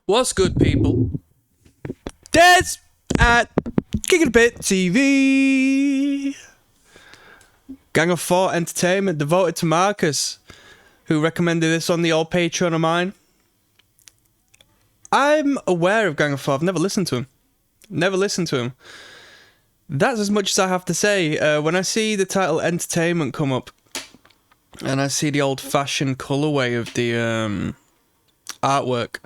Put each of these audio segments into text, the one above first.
What's good, people? Des at Kick It a Bit TV. Gang of Four Entertainment, devoted to Marcus, who recommended this on the old Patreon of mine. I'm aware of Gang of Four. I've never listened to him. That's as much as I have to say. When I see the title Entertainment come up, and I see the old-fashioned colourway of the artwork,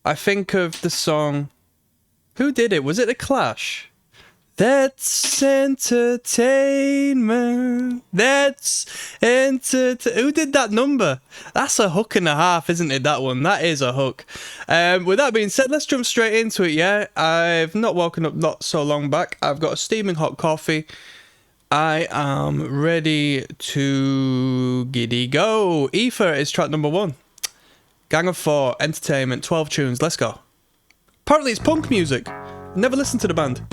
I think of the song. Who did it? Was it The Clash? That's entertainment. Who did that number? That's a hook and a half, isn't it? That one. That is a hook. With that being said, let's jump straight into it. Yeah, I've not woken up not so long back. I've got a steaming hot coffee. I am ready to giddy go. Ether is track number 1. Gang of Four, Entertainment, 12 tunes, let's go. Apparently it's punk music. Never listened to the band.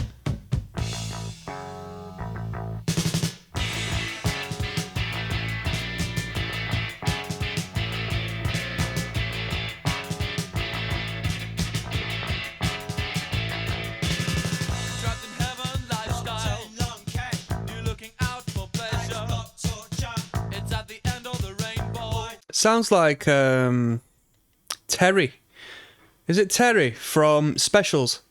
Sounds like Terry. Is it Terry from Specials?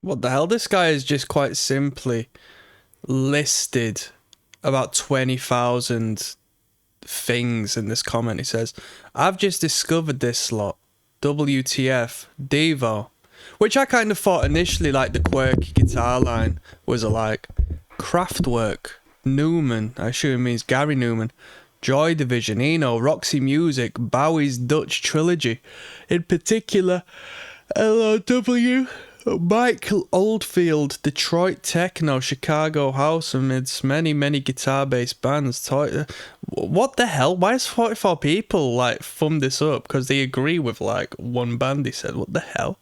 What the hell? This guy is just quite simply listed about 20,000 things in this comment. He says, I've just discovered this slot. WTF, Devo. Which I kind of thought initially, like, the quirky guitar line was like Kraftwerk, Newman, I assume it means Gary Newman, Joy Division, Eno, Roxy Music, Bowie's Dutch Trilogy. In particular, LOW, Mike Oldfield, Detroit Techno, Chicago House, amidst many guitar-based bands. What the hell? Why is 44 people like thumbed this up? Because they agree with like one band, he said. What the hell?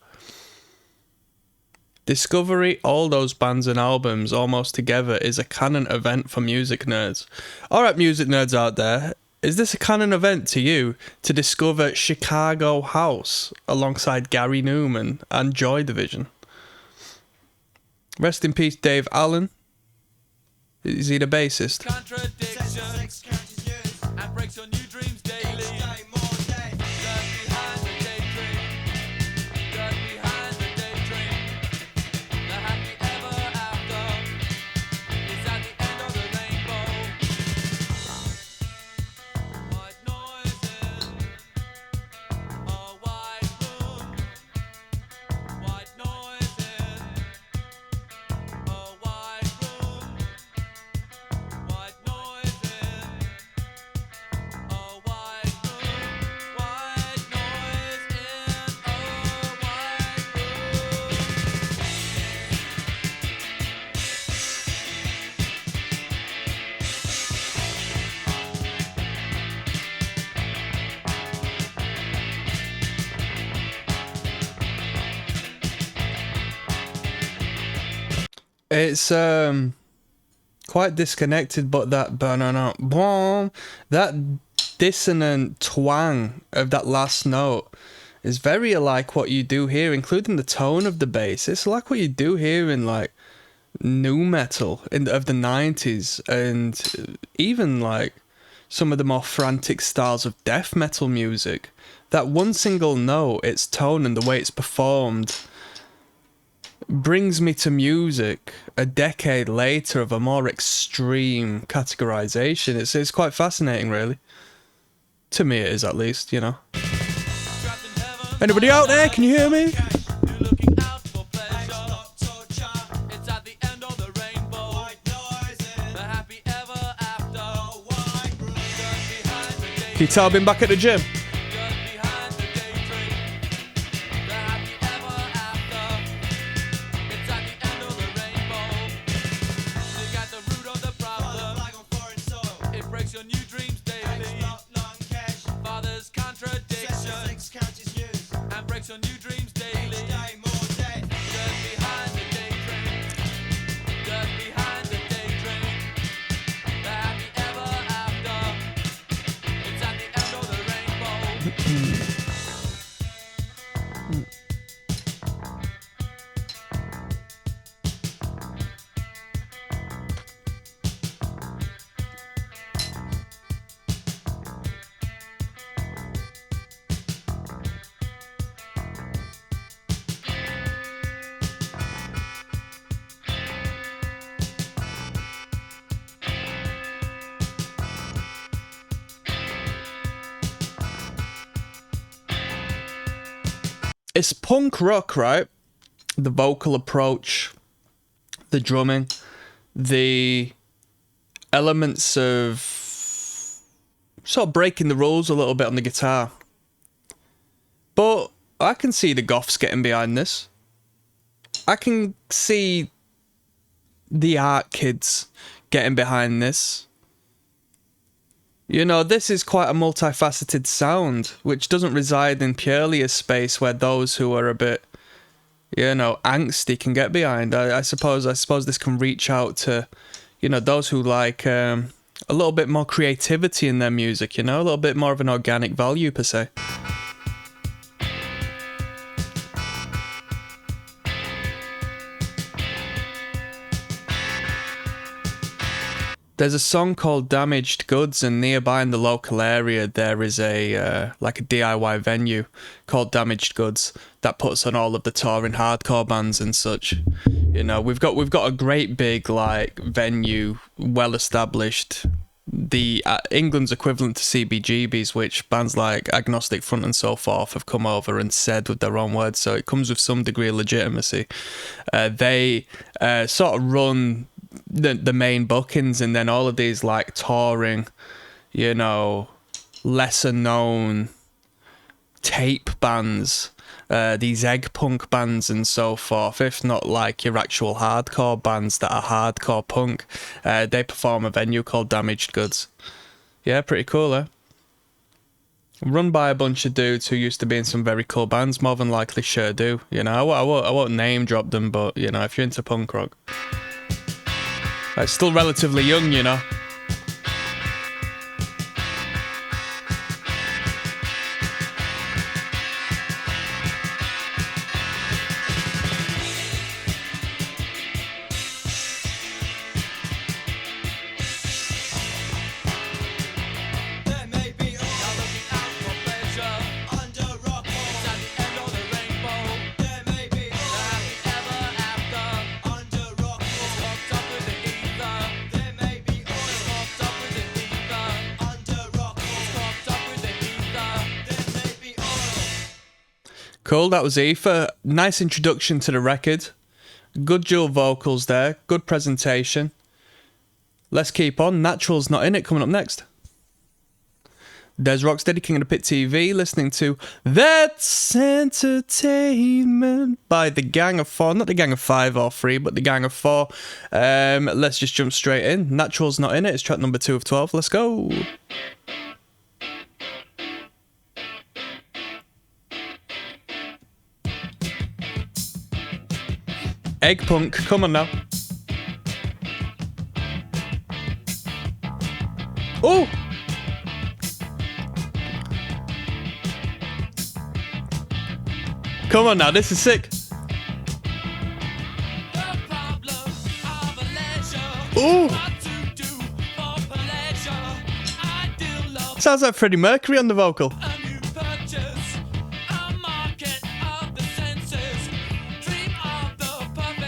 Discovery, all those bands and albums almost together, is a canon event for music nerds. Alright, music nerds out there, is this a canon event to you to discover Chicago House alongside Gary Newman and Joy Division? Rest in peace, Dave Allen. Is he the bassist? It's quite disconnected, but that that dissonant twang of that last note is very like what you do here, including the tone of the bass. It's like what you do here in like nu metal of the 90s, and even like some of the more frantic styles of death metal music. That one single note, its tone and the way it's performed, brings me to music a decade later of a more extreme categorization. It's quite fascinating, really. To me it is, at least, you know. Anybody out there, can you hear me? Can you tell I've been back at the gym? Your new dream It's punk rock, right? The vocal approach, the drumming, the elements of sort of breaking the rules a little bit on the guitar. But I can see the goths getting behind this. I can see the art kids getting behind this. You know, this is quite a multifaceted sound, which doesn't reside in purely a space where those who are a bit, you know, angsty can get behind. I suppose this can reach out to, you know, those who like a little bit more creativity in their music, you know, a little bit more of an organic value per se. There's a song called Damaged Goods, and nearby in the local area there is a like a DIY venue called Damaged Goods that puts on all of the touring hardcore bands and such. You know, we've got a great big like venue, well established. The England's equivalent to CBGB's, which bands like Agnostic Front and so forth have come over and said with their own words, so it comes with some degree of legitimacy. They sort of run the main bookings, and then all of these like touring, you know, lesser known tape bands, these egg punk bands and so forth, if not like your actual hardcore bands that are hardcore punk, they perform a venue called Damaged Goods. Yeah, pretty cool, eh? Run by a bunch of dudes who used to be in some very cool bands, more than likely sure do. You know, I won't name drop them, but you know, if you're into punk rock. It's still relatively young, you know. Cool, that was Aoife. Nice introduction to the record. Good dual vocals there. Good presentation. Let's keep on. Natural's Not In It coming up next. There's ROCKSTEADY, King of the Pit TV, listening to That's Entertainment by the Gang of Four. Not the Gang of Five or Three, but the Gang of Four. Let's just jump straight in. Natural's Not In It. It's track number 2 of 12. Let's go. Egg punk, come on now. Oh! Come on now, this is sick. Ooh! Sounds like Freddie Mercury on the vocal.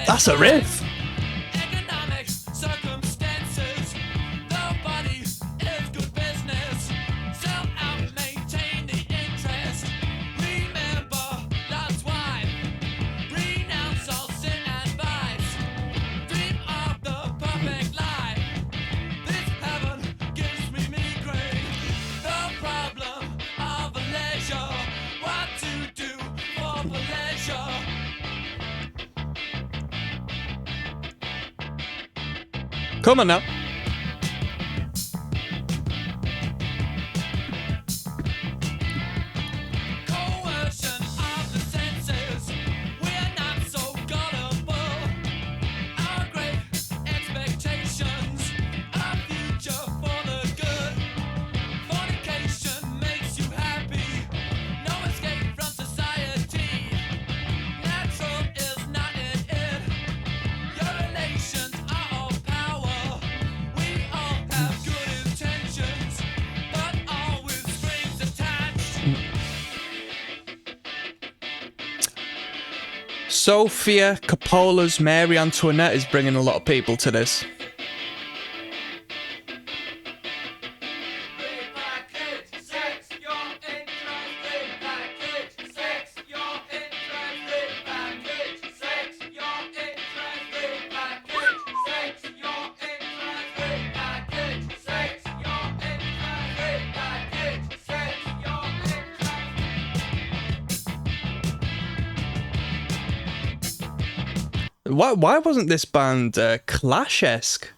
That's a riff. Come on now. Sofia Coppola's Mary Antoinette is bringing a lot of people to this. Why wasn't this band Clash-esque?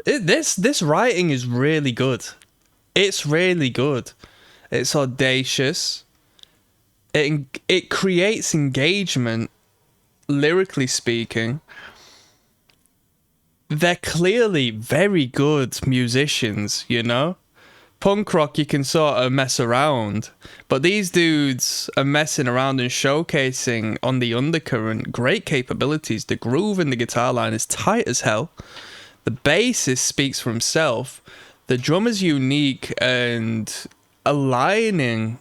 This writing is really good. It's really good. It's audacious. It creates engagement, lyrically speaking. They're clearly very good musicians, you know? Punk rock, you can sort of mess around, but these dudes are messing around and showcasing on the undercurrent great capabilities. The groove in the guitar line is tight as hell. The bassist speaks for himself. The drummer's unique and aligning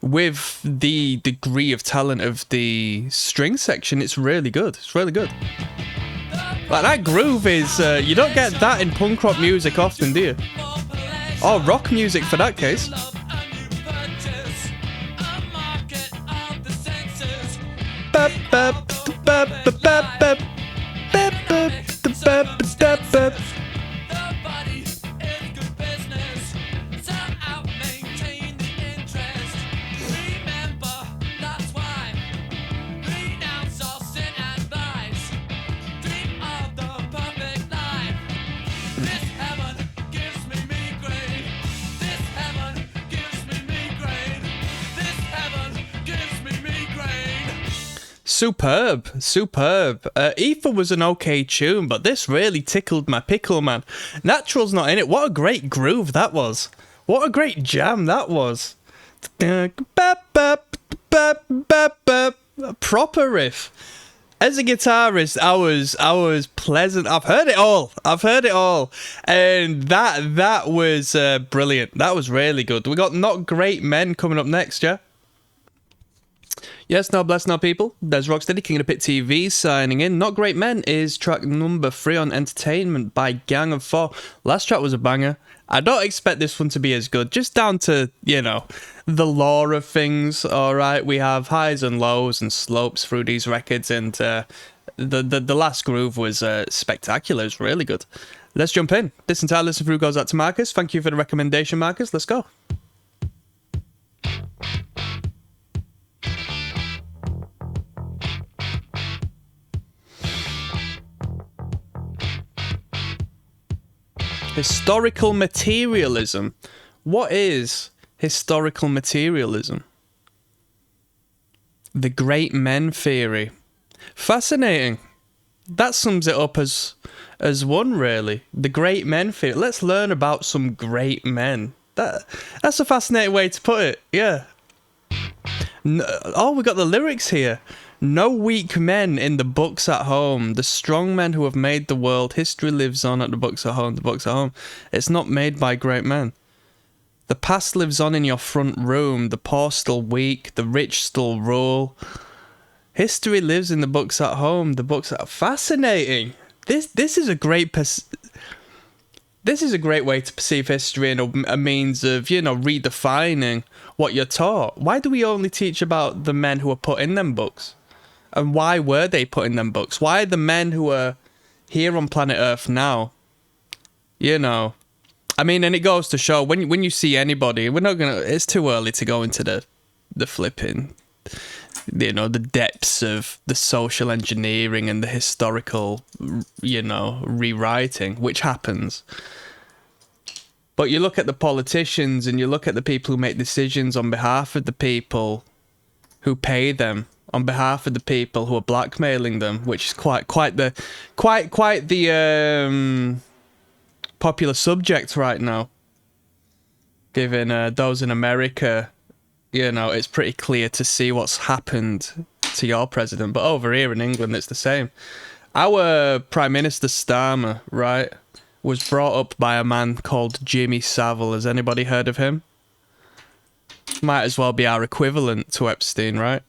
with the degree of talent of the string section. It's really good. It's really good. Like, that groove is, you don't get that in punk rock music often, do you? Or rock music for that case. Superb, superb. Ether was an okay tune, but this really tickled my pickle, man. Natural's not in it. What a great groove that was. What a great jam that was. Proper riff. As a guitarist, I was pleasant. I've heard it all. And that was brilliant. That was really good. We got Not Great Men coming up next, yeah? Yes, now bless now people. There's ROCKSTEADY, King of the Pit TV signing in. Not Great Men is track number 3 on Entertainment by Gang of 4. Last track was a banger. I don't expect this one to be as good, just down to, you know, the lore of things. Alright, we have highs and lows and slopes through these records, and the last groove was spectacular. It's really good. Let's jump in. This entire listen through goes out to Marcus. Thank you for the recommendation, Marcus. Let's go. Historical materialism. What is historical materialism? The great men theory. Fascinating. That sums it up as one, really. The great men theory. Let's learn about some great men. That's a fascinating way to put it. Yeah. Oh, we got the lyrics here. No weak men in the books at home. The strong men who have made the world. History lives on at the books at home. The books at home. It's not made by great men. The past lives on in your front room. The poor still weak. The rich still rule. History lives in the books at home. The books are fascinating. This is a great this is a great way to perceive history and a means of, you know, redefining what you're taught. Why do we only teach about the men who are put in them books? And why were they put in them books? Why are the men who are here on planet Earth now? You know, I mean, and it goes to show when you see anybody, we're not gonna. It's too early to go into the flipping, you know, the depths of the social engineering and the historical, you know, rewriting, which happens. But you look at the politicians and you look at the people who make decisions on behalf of the people who pay them, on behalf of the people who are blackmailing them, which is quite the popular subject right now. Given those in America, you know, it's pretty clear to see what's happened to your president. But over here in England, it's the same. Our Prime Minister Starmer, right, was brought up by a man called Jimmy Savile. Has anybody heard of him? Might as well be our equivalent to Epstein, right?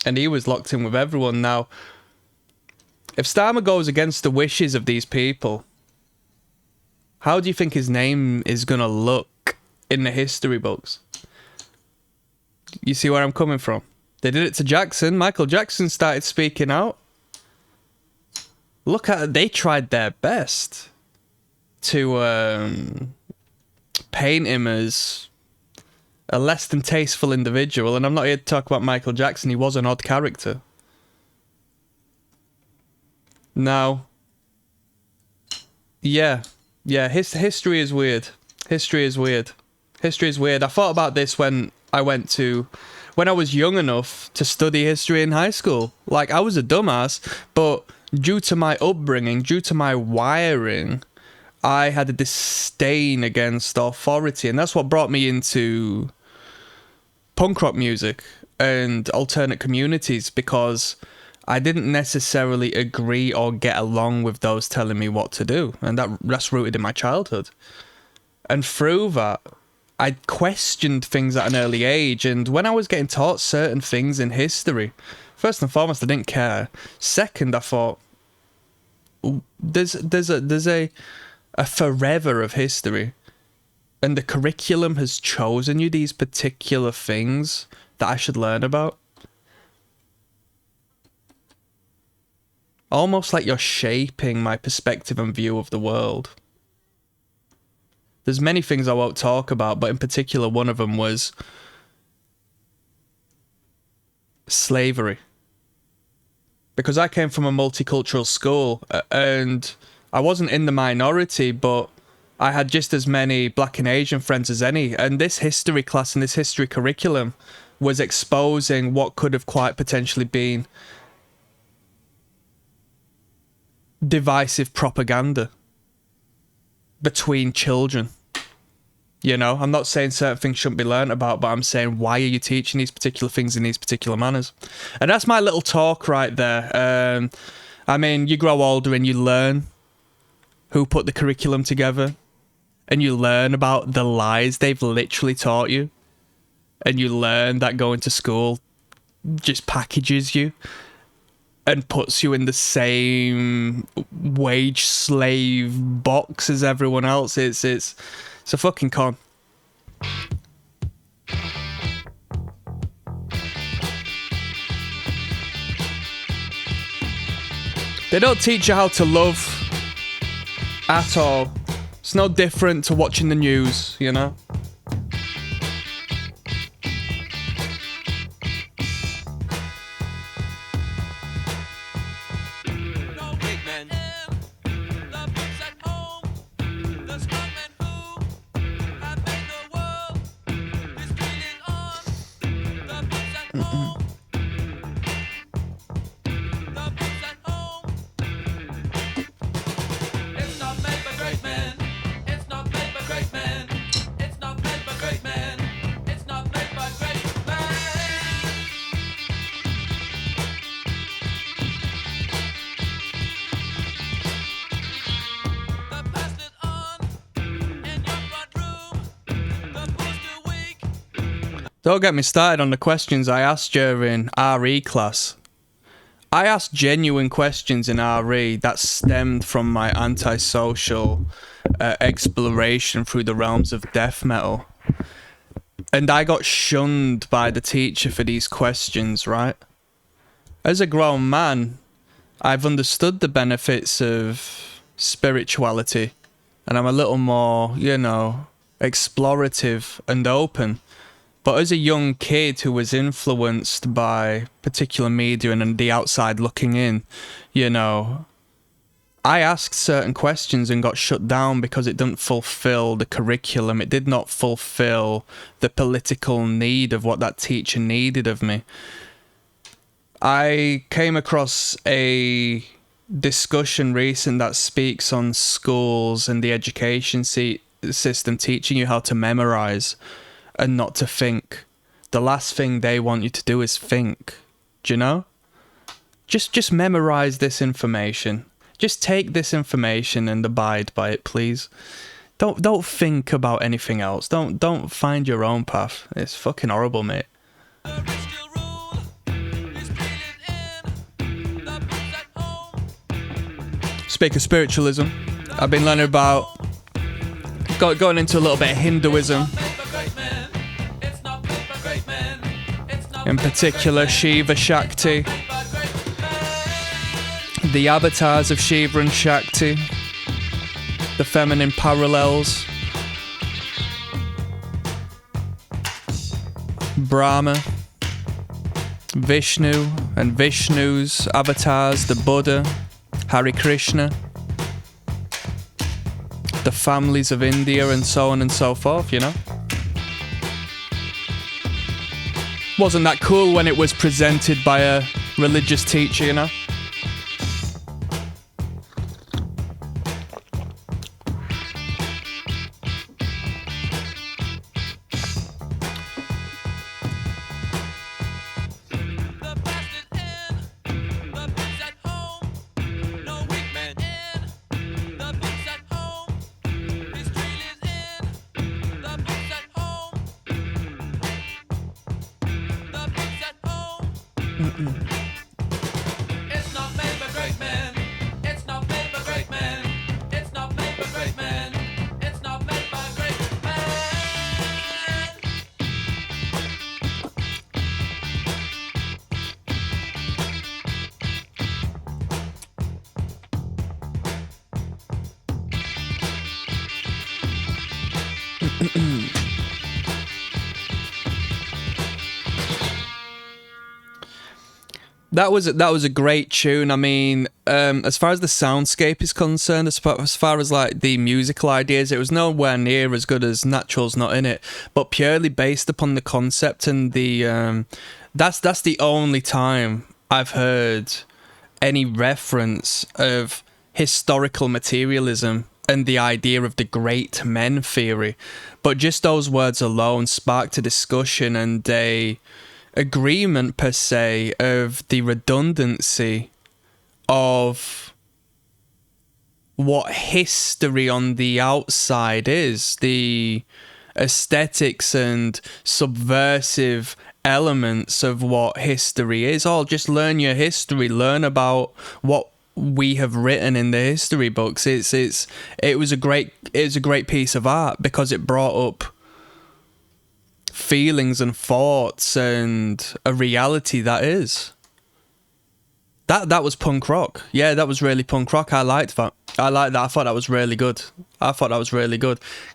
And he was locked in with everyone. Now, if Starmer goes against the wishes of these people, how do you think his name is going to look in the history books? You see where I'm coming from? They did it to Jackson. Michael Jackson started speaking out. Look at it. They tried their best to paint him as a less than tasteful individual. And I'm not here to talk about Michael Jackson. He was an odd character. Now, yeah, history is weird. History is weird. History is weird. I thought about this when I was young enough to study history in high school. Like, I was a dumbass, but due to my upbringing, due to my wiring, I had a disdain against authority, and that's what brought me into punk rock music and alternate communities, because I didn't necessarily agree or get along with those telling me what to do, and that's rooted in my childhood. And through that, I questioned things at an early age, and when I was getting taught certain things in history, first and foremost, I didn't care. Second, I thought, there's a forever of history, and the curriculum has chosen you these particular things that I should learn about. Almost like you're shaping my perspective and view of the world. There's many things I won't talk about, but in particular one of them was slavery. Because I came from a multicultural school, and I wasn't in the minority, but I had just as many black and Asian friends as any. And this history class and this history curriculum was exposing what could have quite potentially been divisive propaganda between children. You know, I'm not saying certain things shouldn't be learnt about, but I'm saying, why are you teaching these particular things in these particular manners? And that's my little talk right there. I mean, you grow older and you learn who put the curriculum together, and you learn about the lies they've literally taught you, and you learn that going to school just packages you and puts you in the same wage slave box as everyone else. It's a fucking con. They don't teach you how to love at all. It's no different to watching the news, you know? Don't get me started on the questions I asked during RE class. I asked genuine questions in RE that stemmed from my antisocial exploration through the realms of death metal. And I got shunned by the teacher for these questions, right? As a grown man, I've understood the benefits of spirituality, and I'm a little more, you know, explorative and open. But as a young kid who was influenced by particular media and the outside looking in, you know, I asked certain questions and got shut down because it didn't fulfill the curriculum. It did not fulfill the political need of what that teacher needed of me. I came across a discussion recent that speaks on schools and the education system teaching you how to memorize and not to think. The last thing they want you to do is think. Do you know? Just memorize this information. Just take this information and abide by it, please. Don't think about anything else. Don't find your own path. It's fucking horrible, mate. Speak of spiritualism, I've been learning about going into a little bit of Hinduism. In particular, Shiva Shakti, the avatars of Shiva and Shakti, the feminine parallels, Brahma, Vishnu and Vishnu's avatars, the Buddha, Hare Krishna, the families of India, and so on and so forth, you know? Wasn't that cool when it was presented by a religious teacher, you know? It's not made by great men. It's not made by great men. It's not made by great men. It's not made by great men. That was a great tune. I mean, as far as the soundscape is concerned, as far as like the musical ideas, it was nowhere near as good as Natural's Not In It. But purely based upon the concept and the that's the only time I've heard any reference of historical materialism and the idea of the great men theory. But just those words alone sparked a discussion and a agreement per se of the redundancy of what history on the outside is, the aesthetics and subversive elements of what history is. Oh, just learn your history, learn about what we have written in the history books. It was a great piece of art because it brought up feelings and thoughts and a reality that is. That was punk rock. Yeah, that was really punk rock. I liked that. I thought that was really good.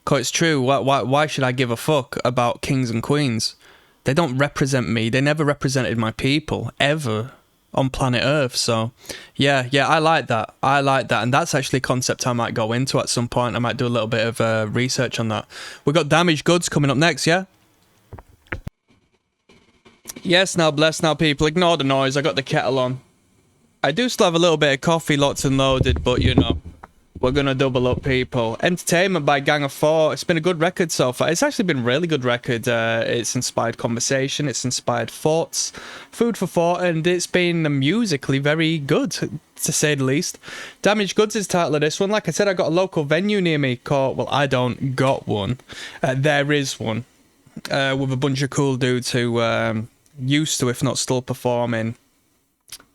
Cause it's true. Why should I give a fuck about kings and queens? They don't represent me. They never represented my people ever on planet Earth. So yeah, I like that. And that's actually a concept I might go into at some point. I might do a little bit of research on that. We've got Damaged Goods coming up next, yeah? Yes, now bless now people, ignore the noise, I got the kettle on. I do still have a little bit of coffee, locked and loaded, but you know, we're gonna double up people. Entertainment by Gang of Four, it's been a good record so far. It's actually been a really good record. It's inspired conversation, it's inspired thoughts, food for thought, and it's been musically very good, to say the least. Damaged Goods is the title of this one. Like I said, I got a local venue near me called, well, I don't got one. There is one, with a bunch of cool dudes who used to, if not still performing,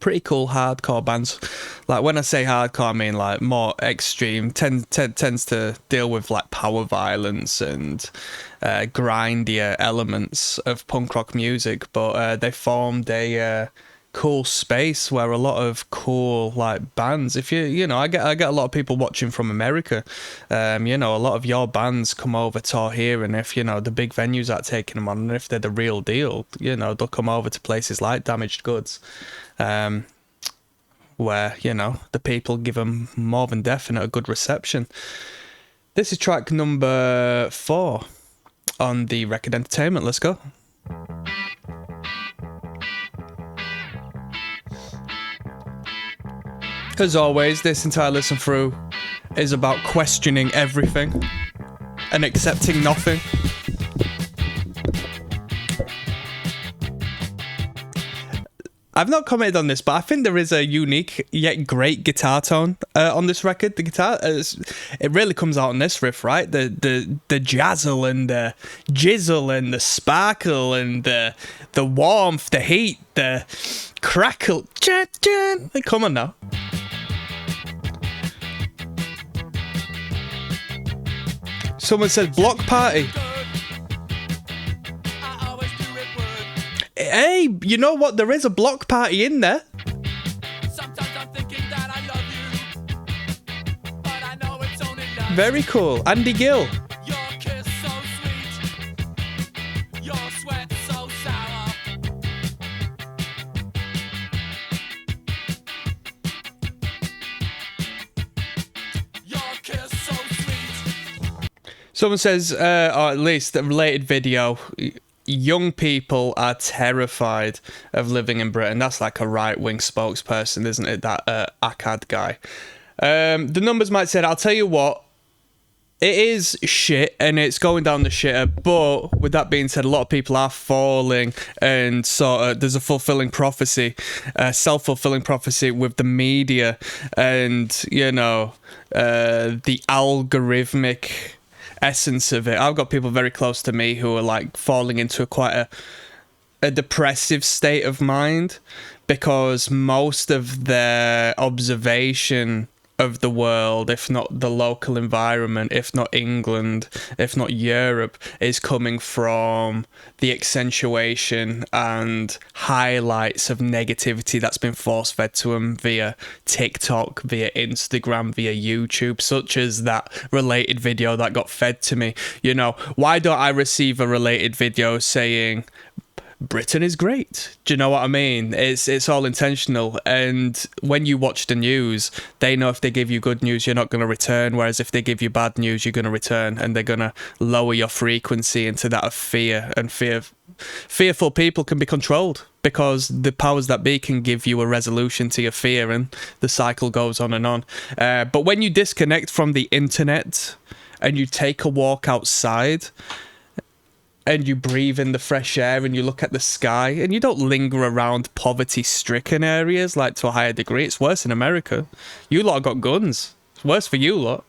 pretty cool hardcore bands. Like when I say hardcore, I mean like more extreme, tends to deal with like power violence and grindier elements of punk rock music. But they formed a cool space where a lot of cool like bands, if you know, I get a lot of people watching from America. You know, a lot of your bands come over, tour here, and if you know the big venues aren't taking them on, and if they're the real deal, you know, they'll come over to places like Damaged Goods, where you know the people give them more than definite a good reception. This is track number 4 on the record Entertainment. Let's go. As always, this entire listen through is about questioning everything and accepting nothing. I've not commented on this, but I think there is a unique yet great guitar tone on this record. The guitar, it really comes out on this riff, right? The jazzle and the jizzle and the sparkle and the warmth, the heat, the crackle. Come on now. Someone said block party. Hey, you know what? There is a block party in there. Sometimes I'm thinking that I love you, but I know it's only love. Very cool. Andy Gill. Your kiss so sweet, your sweat so sour. Someone says, or at least a related video, young people are terrified of living in Britain. That's like a right-wing spokesperson, isn't it? That Akkad guy. The numbers might say, I'll tell you what, it is shit and it's going down the shitter, but with that being said, a lot of people are falling, and sort of there's a fulfilling prophecy, self-fulfilling prophecy with the media and, you know, the algorithmic essence of it. I've got people very close to me who are like falling into quite a depressive state of mind, because most of their observation of the world, if not the local environment, if not England, if not Europe, is coming from the accentuation and highlights of negativity that's been force-fed to them via TikTok, via Instagram, via YouTube, such as that related video that got fed to me. You know, why don't I receive a related video saying Britain is great? Do you know what I mean? It's all intentional. And when you watch the news, they know if they give you good news, you're not going to return. Whereas if they give you bad news, you're going to return, and they're going to lower your frequency into that of fear. And fearful people can be controlled, because the powers that be can give you a resolution to your fear, and the cycle goes on and on. But when you disconnect from the internet and you take a walk outside, and you breathe in the fresh air and you look at the sky, and you don't linger around poverty-stricken areas like to a higher degree. It's worse in America. You lot have got guns. It's worse for you lot.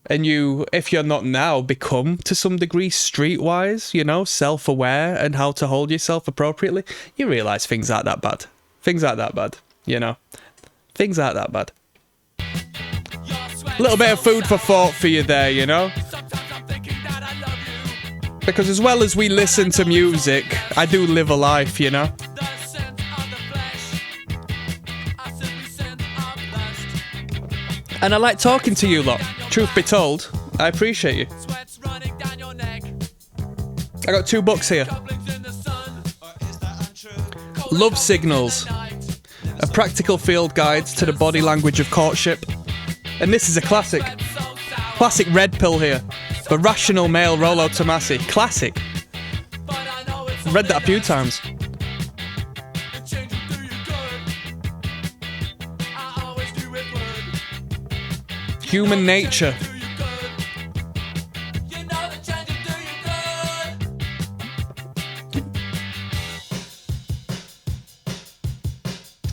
And you, if you're not now, become to some degree streetwise, you know, self-aware and how to hold yourself appropriately, you realise things aren't that bad. Things aren't that bad, you know. Things aren't that bad. A little bit of food for thought for you there, you know. Because as well as we listen to music, I do live a life, you know. And I like talking to you lot. Truth be told, I appreciate you. I got 2 books here. Love Signals, a practical field guide to the body language of courtship. And this is a classic. Classic red pill here. The Rational Male Rollo Tomasi. Classic. Read that a few times. Human Nature.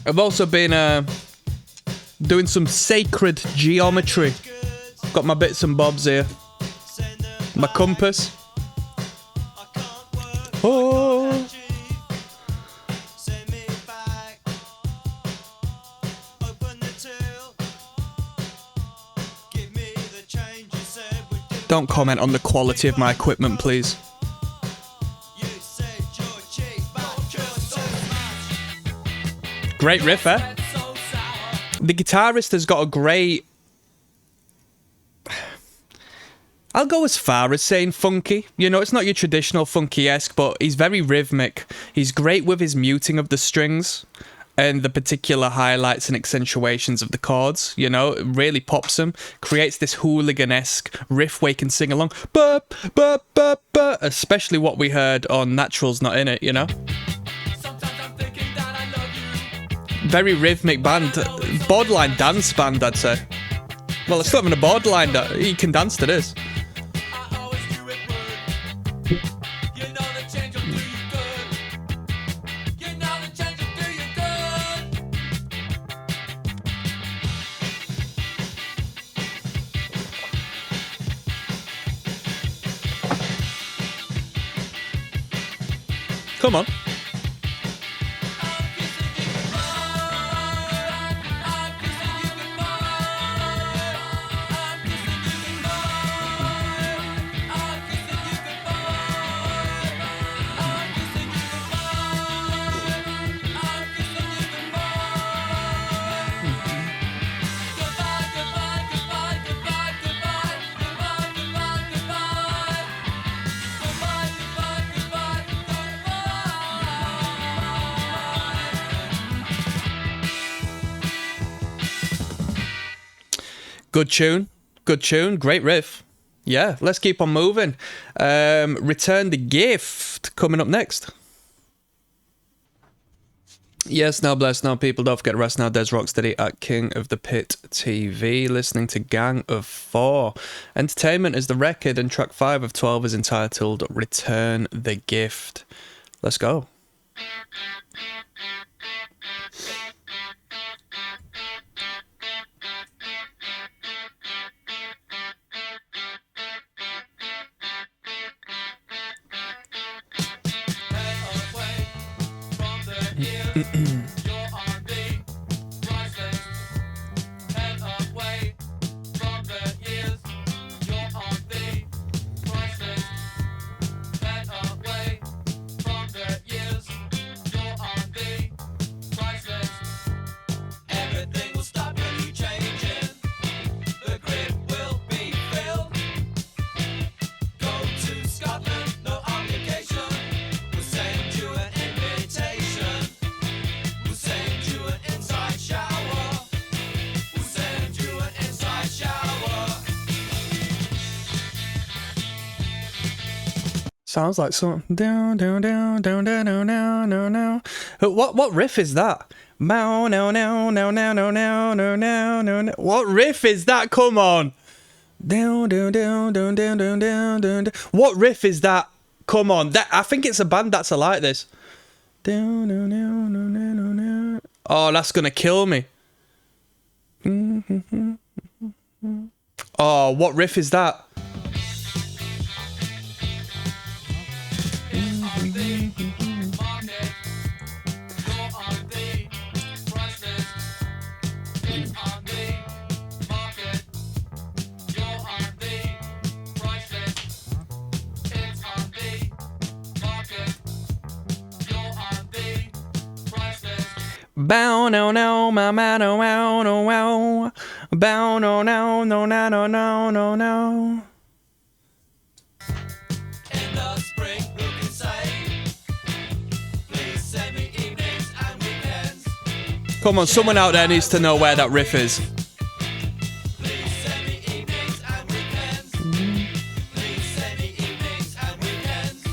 I've also been doing some sacred geometry. Got my bits and bobs here. My compass. Oh. Don't comment on the quality of my equipment, please. Great riff, eh? The guitarist has got a great... I'll go as far as saying funky. You know, it's not your traditional funky-esque, but he's very rhythmic. He's great with his muting of the strings and the particular highlights and accentuations of the chords. You know, it really pops them. Creates this hooligan-esque riff where you can sing along. Ba, ba, ba, ba, especially what we heard on Natural's Not In It, you know? Very rhythmic band. Borderline dance band, I'd say. Well, it's not even a borderline. You can dance to this. Come on. Good tune, great riff. Yeah, let's keep on moving. Return the Gift coming up next. Yes, now bless now people. Don't forget to rest now. Des Rocksteady at King of the Pit TV. Listening to Gang of Four. Entertainment is the record, and track 5 of 12 is entitled Return the Gift. Let's go. Sounds like something. Down, down, down, down, down, down, down, down, down. What riff is that? Now, now, now, now, now, now, now, now, now, now. What riff is that? Come on. Down, down, down, down, down, down, down, down. What riff is that? Come on. That I think it's a band that's like this. Down, down, down, down, down, down, down. Oh, that's gonna kill me. Oh, what riff is that? Bow no no ma ma no wow no wow. Bow no no no no no no no no. In the spring, who can say? Please send me evenings and weekends. Come on, someone out there needs to know where that riff is. Please send me evenings and weekends. Please send me evenings and weekends.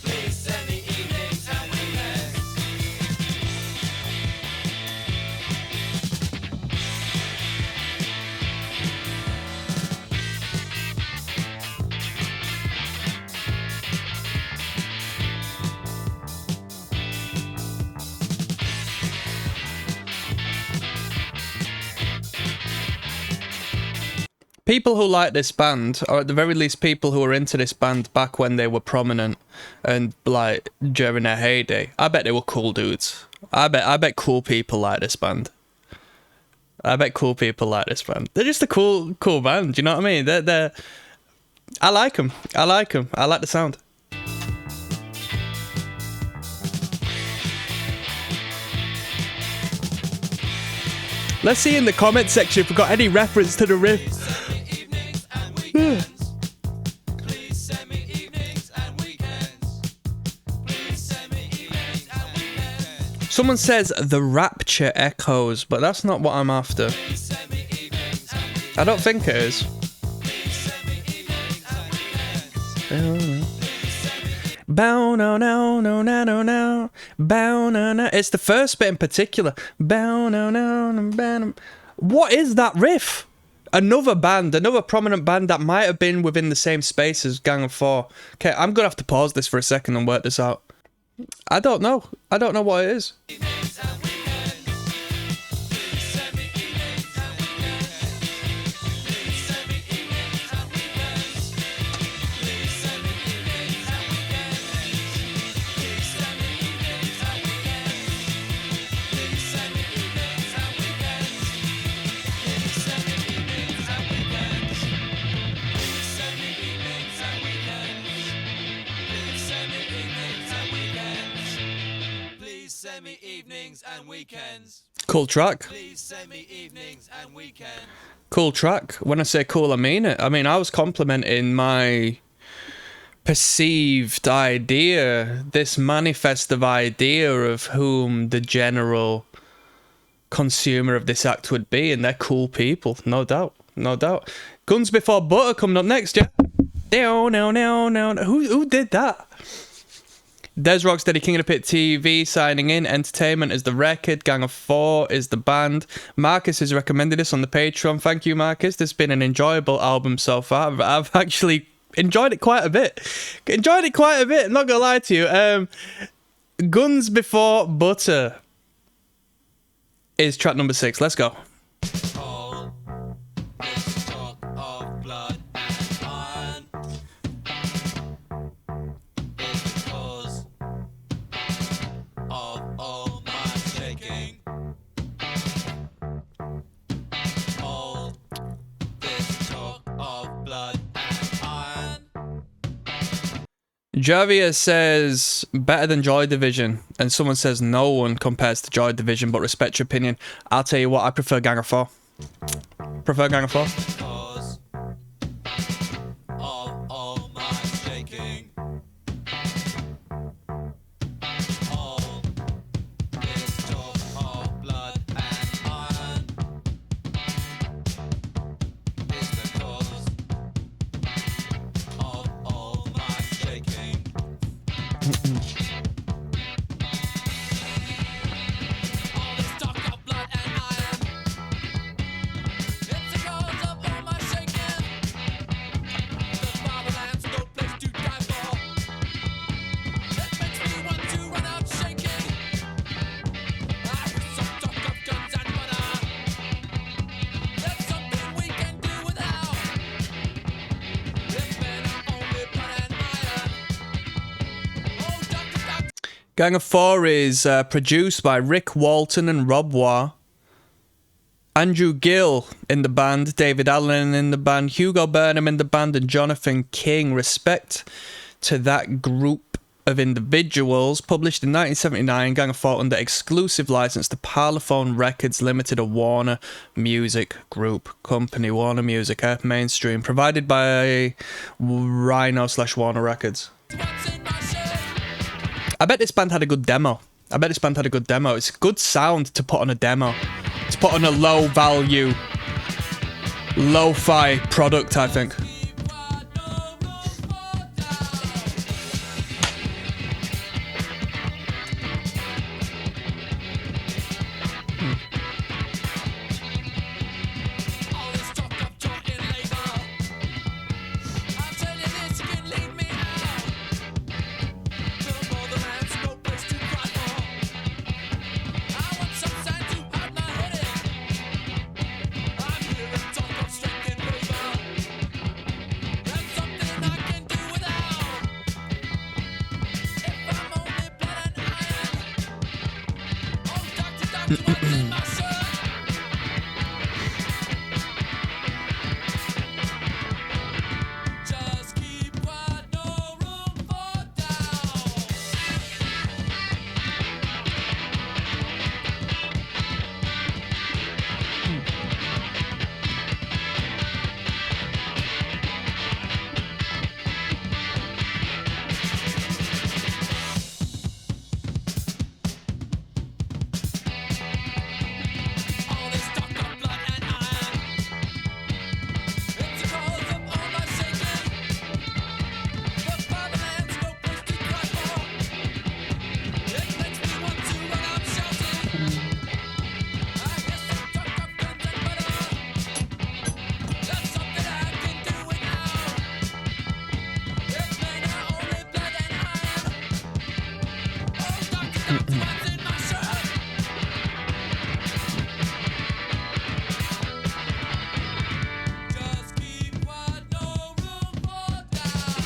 Please send me evenings and weekends. People who like this band, or at the very least people who were into this band back when they were prominent and like during their heyday, I bet they were cool dudes. I bet cool people like this band. I bet cool people like this band. They're just a cool band. You know what I mean? They're I like them. I like them. I like the sound. Let's see in the comment section if we've got any reference to the riff. Evenings and weekends. Please send me evenings and weekends. Please send me evenings and weekends. Someone says the Rapture echoes, but that's not what I'm after. Please send me evenings and weekends. I don't think it is. Please send me evenings and weekends. Bow no no no no no no. Bow no no. It's the first bit in particular. Bow no no no bow. What is that riff? Another band, another prominent band that might have been within the same space as Gang of Four. Okay, I'm gonna have to pause this for a second and work this out. I don't know. I don't know what it is. Evenings and weekends. Please send me evenings and weekends. Please send me evenings and weekends. Please send me evenings and weekends. Please send me evenings and weekends. Please send me evenings and weekends. Please send me evenings and weekends. Please send me evenings and weekends. Please send me evenings and weekends. Please send me evenings and weekends. Cool track. Please send me evenings and weekends. Cool track. When I say cool, I mean it. I mean, I was complimenting my perceived idea, this manifestive idea of whom the general consumer of this act would be, and they're cool people, no doubt. No doubt. Guns Before Butter coming up next, yeah? No. Who did that? Des Rocksteady, King of the Pit TV, signing in. Entertainment is the record. Gang of Four is the band. Marcus has recommended this on the Patreon. Thank you, Marcus. This has been an enjoyable album so far. I've actually enjoyed it quite a bit. I'm not gonna lie to you. Guns Before Butter is track number 6. Let's go. All this talk of blood and iron is the cause of all my shaking. All this talk of blood and iron. Javia says better than Joy Division, and someone says no one compares to Joy Division, but respect your opinion. I'll tell you what, I prefer Gang of Four. Prefer Gang of Four. Cause of all my shaking. All this talk of blood and iron is the cause of all my shaking. All this talk of blood and iron. It's the cause of all my shaking. The fatherland's no place to die for. It makes me want to run out shaking. I hear some talk of guns and butter. There's something we can do without. If men are only blood and iron. Oh, doctor. Gang of Four is produced by Rick Walton and Rob Waugh. Andrew Gill in the band, David Allen in the band, Hugo Burnham in the band, and Jonathan King. Respect to that group of individuals. Published in 1979, Gang of Four under exclusive license to Parlophone Records Limited, a Warner Music Group company. Warner Music, mainstream. Provided by Rhino/Warner Records. What's in my shirt? I bet this band had a good demo. It's good sound to put on a demo. To put on a low value, lo-fi product, I think. All this talk of talking labor. I'll tell you this, you can leave me out. The motherland's no place to cry for. I want some sand to hide my head in. I'm hearing talk of strength and labor. That's something I can do without. If I'm only blood and iron. Oh, doctor, what's in my shirt? Just keep quiet, no room for doubt. All this talk of blood and iron. It's the cause of all my shaking. The fatherland's no place to cry for. It makes me want to run out shouting. I hear some talk of guns and butter. That's something I can do without. If men are only blood and iron. Oh, doctor, what's in my shirt? Just keep quiet, no room for doubt.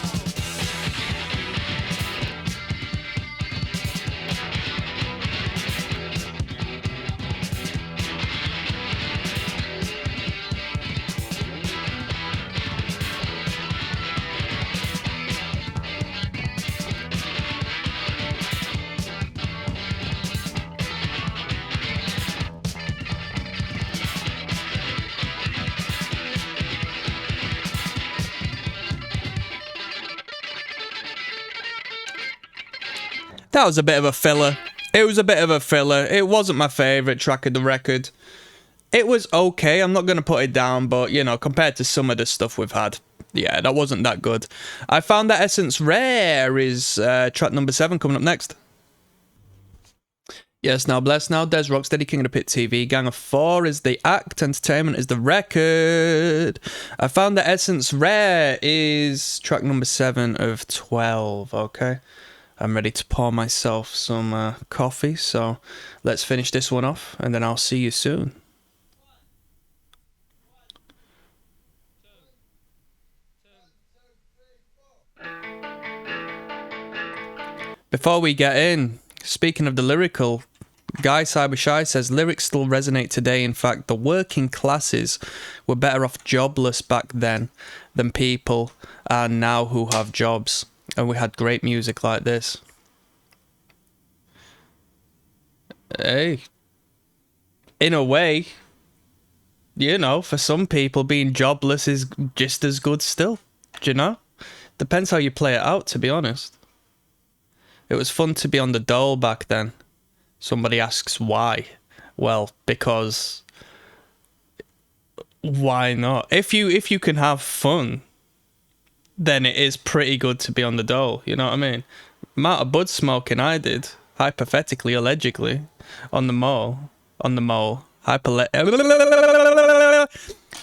That was a bit of a filler. It was a bit of a filler. It wasn't my favourite track of the record. It was okay. I'm not going to put it down, but, you know, compared to some of the stuff we've had, yeah, that wasn't that good. I found that Essence Rare is track number 7 coming up next. Yes, now bless now. Des Rocksteady, King of the Pit TV. Gang of 4 is the act. Entertainment is the record. I found that Essence Rare is track number 7 of 12. Okay. I'm ready to pour myself some coffee. So let's finish this one off and then I'll see you soon. Before we get in, speaking of the lyrical, Guy Cybershy says lyrics still resonate today. In fact, the working classes were better off jobless back then than people are now who have jobs. And we had great music like this. Hey, in a way, you know, for some people being jobless is just as good still. Do you know? Depends how you play it out, to be honest. It was fun to be on the dole back then. Somebody asks why. Well, because why not? If you can have fun, then it is pretty good to be on the dole. You know what I mean? Amount of bud smoking I did, hypothetically, allegedly, on the mall, the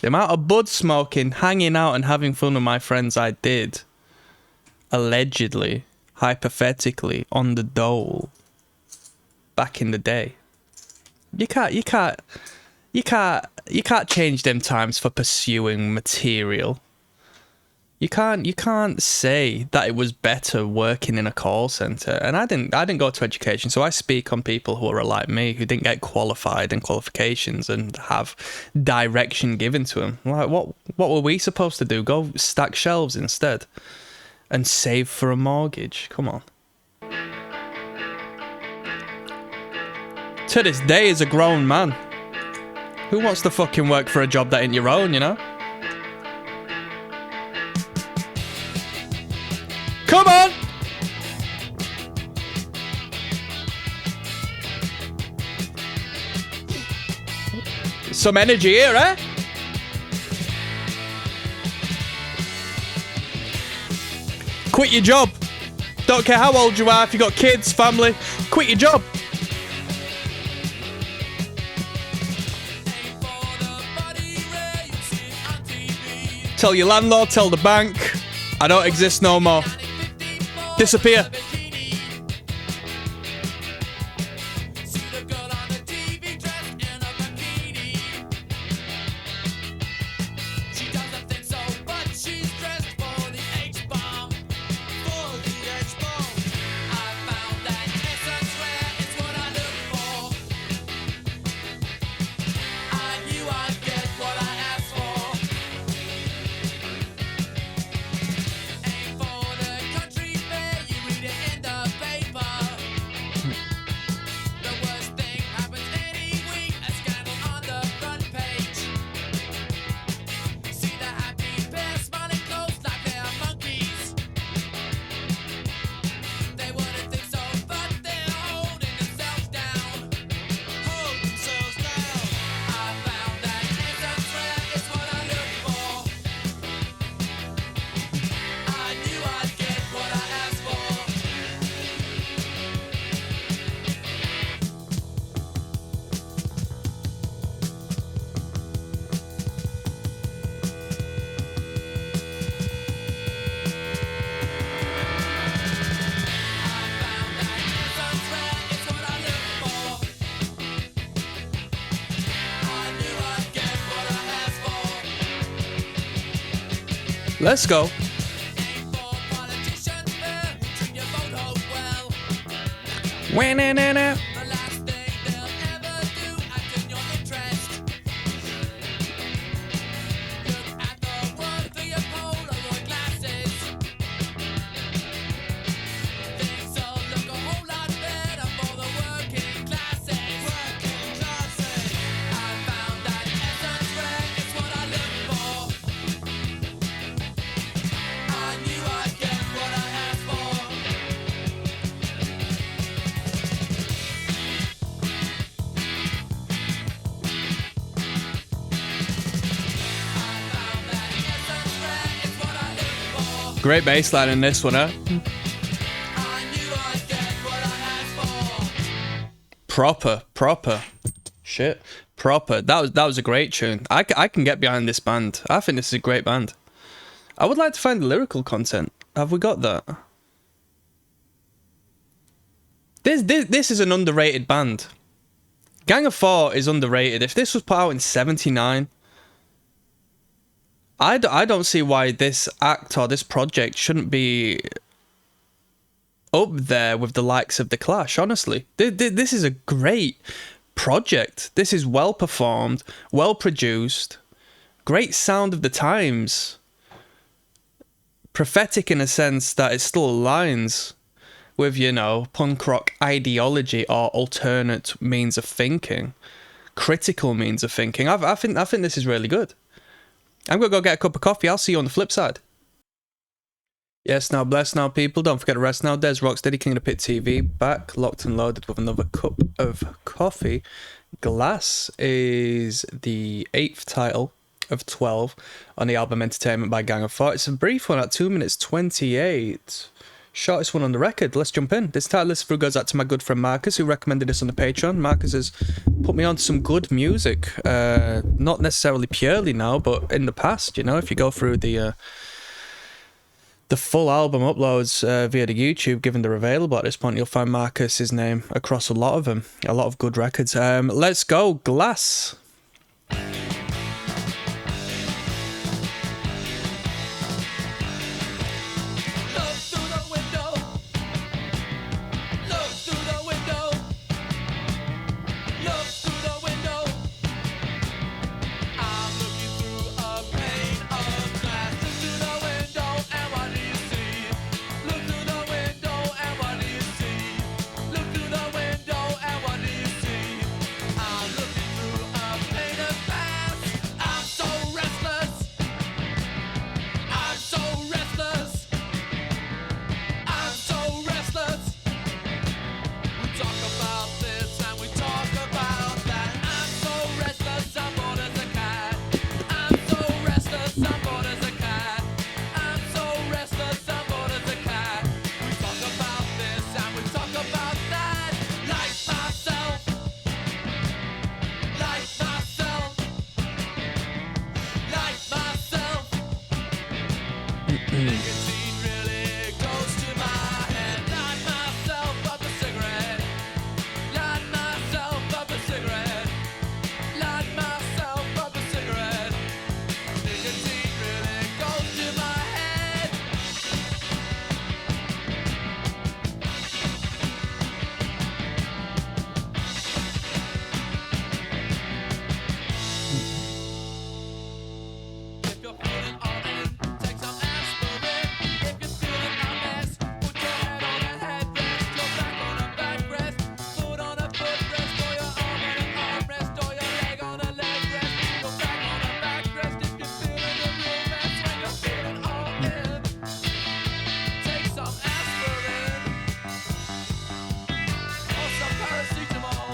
amount of bud smoking, hanging out and having fun with my friends I did, allegedly, hypothetically, on the dole. Back in the day, you can't change them times for pursuing material. You can't say that it was better working in a call center. And I didn't go to education, so I speak on people who are like me, who didn't get qualified and qualifications and have direction given to them. Like what were we supposed to do? Go stack shelves instead and save for a mortgage? Come on. To this day, as a grown man, who wants to fucking work for a job that ain't your own, you know? Come on! Some energy here, eh? Quit your job. Don't care how old you are, if you got kids, family, quit your job. Tell your landlord, tell the bank, I don't exist no more. Disappear. Let's go. Wah-na-na-na. Great bass line in this one, huh? I knew I'd get what I asked for. Proper. Shit. Proper. That was a great tune. I can get behind this band. I think this is a great band. I would like to find the lyrical content. Have we got that? This is an underrated band. Gang of Four is underrated. If this was put out in '79, I don't see why this act or this project shouldn't be up there with the likes of The Clash, honestly. This is a great project. This is well performed, well produced, great sound of the times. Prophetic in a sense that it still aligns with, you know, punk rock ideology or alternate means of thinking, critical means of thinking. I think this is really good. I'm gonna go get a cup of coffee. I'll see you on the flip side. Yes, now bless now, people. Don't forget to rest now. There's ROCKSTEADY, King of the Pit TV, back locked and loaded with another cup of coffee. Glass is the 8th title of 12 on the album Entertainment by Gang of Four. It's a brief one at 2 minutes 28. Shortest one on the record. Let's jump in. This title list through goes out to my good friend Marcus, who recommended this on the Patreon. Marcus has put me on to some good music. Not necessarily purely now, but in the past, you know, if you go through the full album uploads via the YouTube, given they're available at this point, you'll find Marcus's name across a lot of them. A lot of good records. Let's go. Glass. Look through the window. Look through the window. Look through the window. I'm looking through a pane of glass. Look through the window and what do you see? Look through the window and what do you see? Look through the window and what do you see? I'm looking through a pane of glass. I'm so restless. I'm so restless. I'm so restless. We talk about this and we talk about that. I'm so restless, I'm bored as a cat. I'm so restless, I'm bored as a cat. I'm so restless, I'm bored as a cat. We talk about this and we talk about that. Like myself. Like myself. Like myself. Nicotine really goes to my head. Light myself up a cigarette. Light myself up a cigarette. Light myself up a cigarette. Nicotine really goes to my head. If you're feeling all in, take some aspirin. If you're feeling a mess, put your head on a headrest, your back on a backrest, foot on a footrest, or your arm on an armrest, or your leg on a leg rest, your back on a backrest. If you're feeling a real mess, when you're feeling all in, take some aspirin or some paracetamol.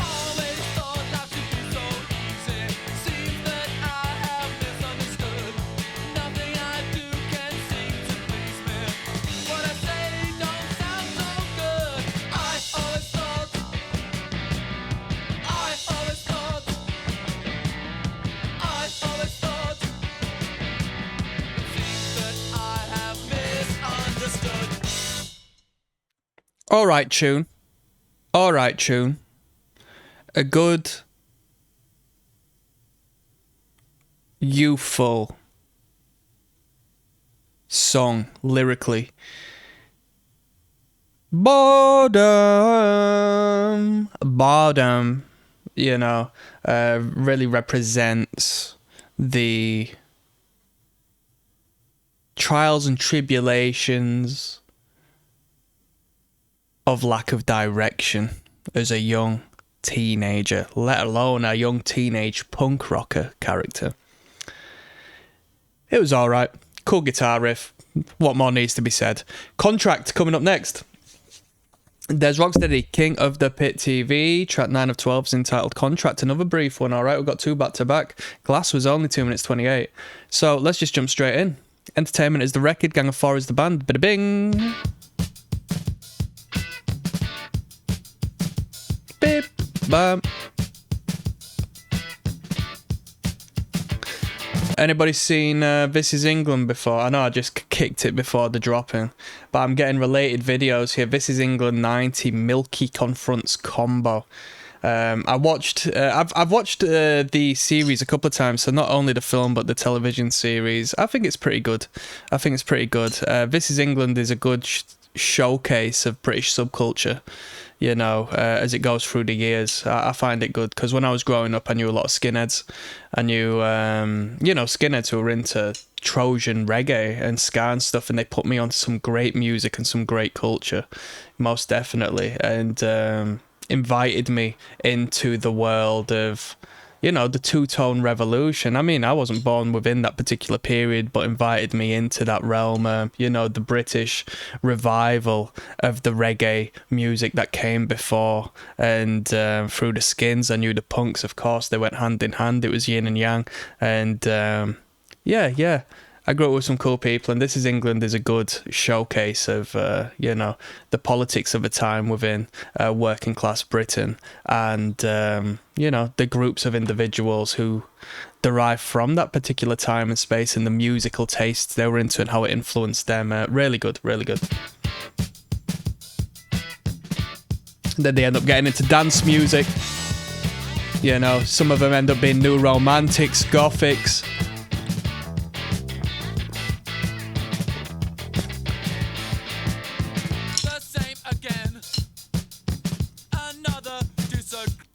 Always thought life should be so easy. Seems that I have misunderstood. Nothing I do can seem to please me. What I say don't sound so good. I always thought. I always thought. I always thought. It seems that I have misunderstood. All right, tune. All right, tune. A good, youthful song lyrically. Boredom, you know, really represents the trials and tribulations of lack of direction as a young teenager, let alone a young teenage punk rocker character. It was alright. Cool guitar riff. What more needs to be said? Contract coming up next. There's Rocksteady, King of the Pit TV. Track 9 of 12 is entitled Contract. Another brief one, all right? We've got 2 back to back. Glass was only 2 minutes 28. So let's just jump straight in. Entertainment is the record, Gang of 4 is the band. Bada bing. Beep. Bam. Anybody seen This Is England before? I know I just kicked it before the dropping, but I'm getting related videos here. This Is England 90 Milky Confronts Combo. I've watched the series a couple of times, so not only the film but the television series. I think it's pretty good. This Is England is a good showcase of British subculture, you know, as it goes through the years. I find it good because when I was growing up I knew a lot of skinheads. I knew skinheads who were into Trojan reggae and ska and stuff, and they put me on some great music and some great culture, most definitely, and invited me into the world of, you know, the two-tone revolution. I mean, I wasn't born within that particular period, but invited me into that realm. You know, the British revival of the reggae music that came before. And through the Skins, I knew the Punks, of course. They went hand in hand. It was yin and yang. And yeah. I grew up with some cool people, and This Is England is a good showcase of, the politics of a time within working class Britain, and, the groups of individuals who derive from that particular time and space and the musical tastes they were into and how it influenced them. Really good, really good. Then they end up getting into dance music. You know, some of them end up being new romantics, gothics.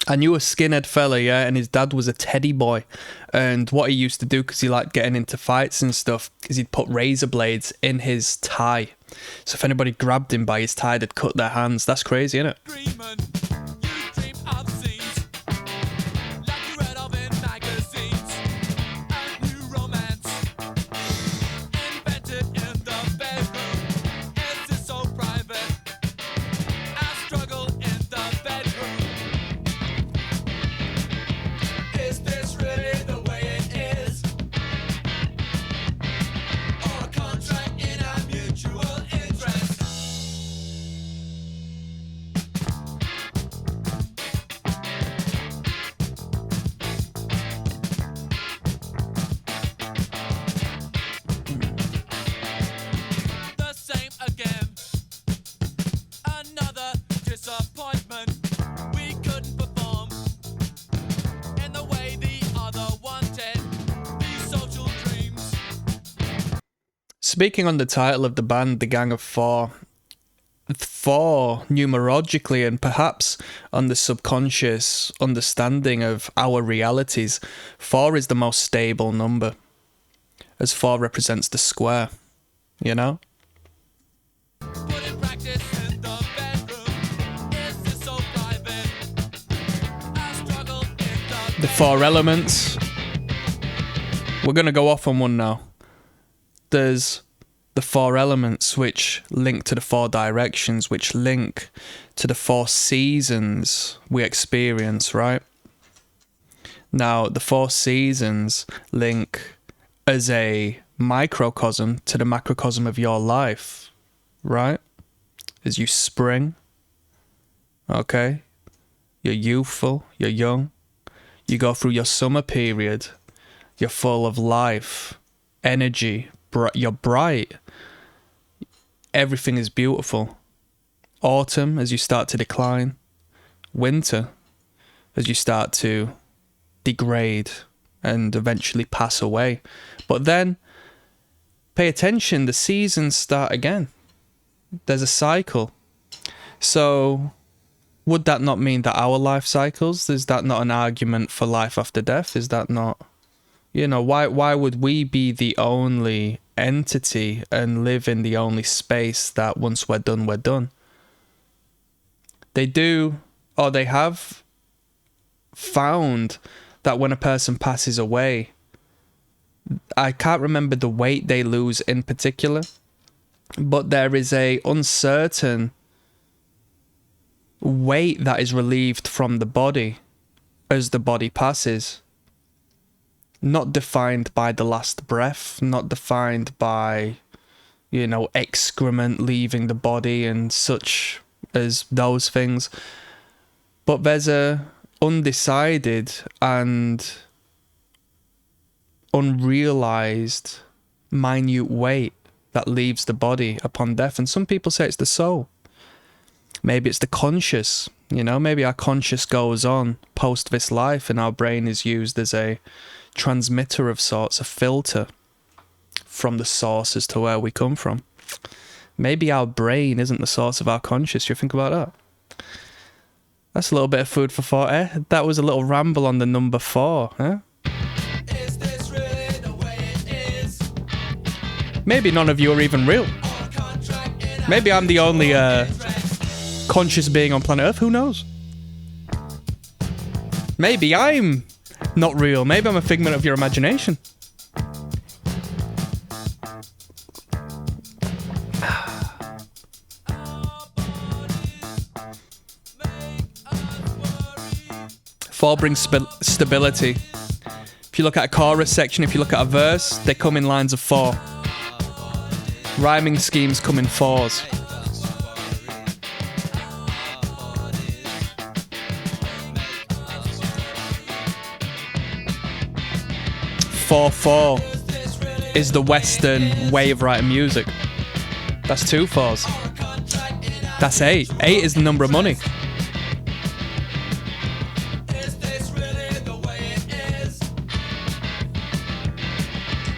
I knew a skinhead fella, yeah, and his dad was a teddy boy. And what he used to do, because he liked getting into fights and stuff, is he'd put razor blades in his tie. So if anybody grabbed him by his tie, they'd cut their hands. That's crazy, isn't it? Speaking on the title of the band, The Gang of 4, 4 numerologically and perhaps on the subconscious understanding of our realities, 4 is the most stable number, as 4 represents the square, you know? The 4 elements. We're going to go off on one now. There's the 4 elements which link to the 4 directions, which link to the 4 seasons we experience, right? Now, the 4 seasons link as a microcosm to the macrocosm of your life, right? As you spring, okay? You're youthful, you're young. You go through your summer period, you're full of life, energy, you're bright. Everything is beautiful. Autumn, as you start to decline. Winter, as you start to degrade and eventually pass away. But then, pay attention, the seasons start again. There's a cycle. So, would that not mean that our life cycles? Is that not an argument for life after death? Is that not... You know, why would we be the only entity and live in the only space that once we're done, we're done? They do, or they have found that when a person passes away, I can't remember the weight they lose in particular, but there is a uncertain weight that is relieved from the body as the body passes. Not defined by the last breath, not defined by, you know, excrement leaving the body and such as those things. But there's a undecided and unrealized minute weight that leaves the body upon death. And some people say it's the soul. Maybe it's the conscious, you know, maybe our conscious goes on post this life and our brain is used as a transmitter of sorts, a filter from the source as to where we come from. Maybe our brain isn't the source of our conscious. You think about that? That's a little bit of food for thought, eh? That was a little ramble on the number 4, huh? Is this really the way it is? Maybe none of you are even real. Our contract in our Maybe I'm the only interest. conscious being on planet Earth. Who knows? Maybe I'm not real. Maybe I'm a figment of your imagination. Four brings stability. If you look at a chorus section, if you look at a verse, they come in lines of 4. Rhyming schemes come in 4s. 4/4 is the Western way of writing music. That's 2 4s. That's 8. 8 is the number of money. Is this really the way it is?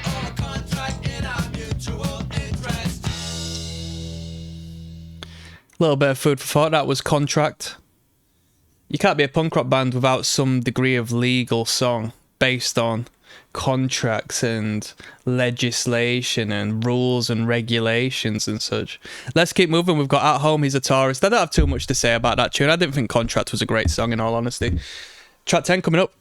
Our contract in our mutual interest. Little bit of food for thought. That was Contract. You can't be a punk rock band without some degree of legal song based on contracts and legislation and rules and regulations and such. Let's keep moving. We've got At Home, He's a Tourist. I don't have too much to say about that tune. I didn't think Contract was a great song, in all honesty. Track 10 coming up.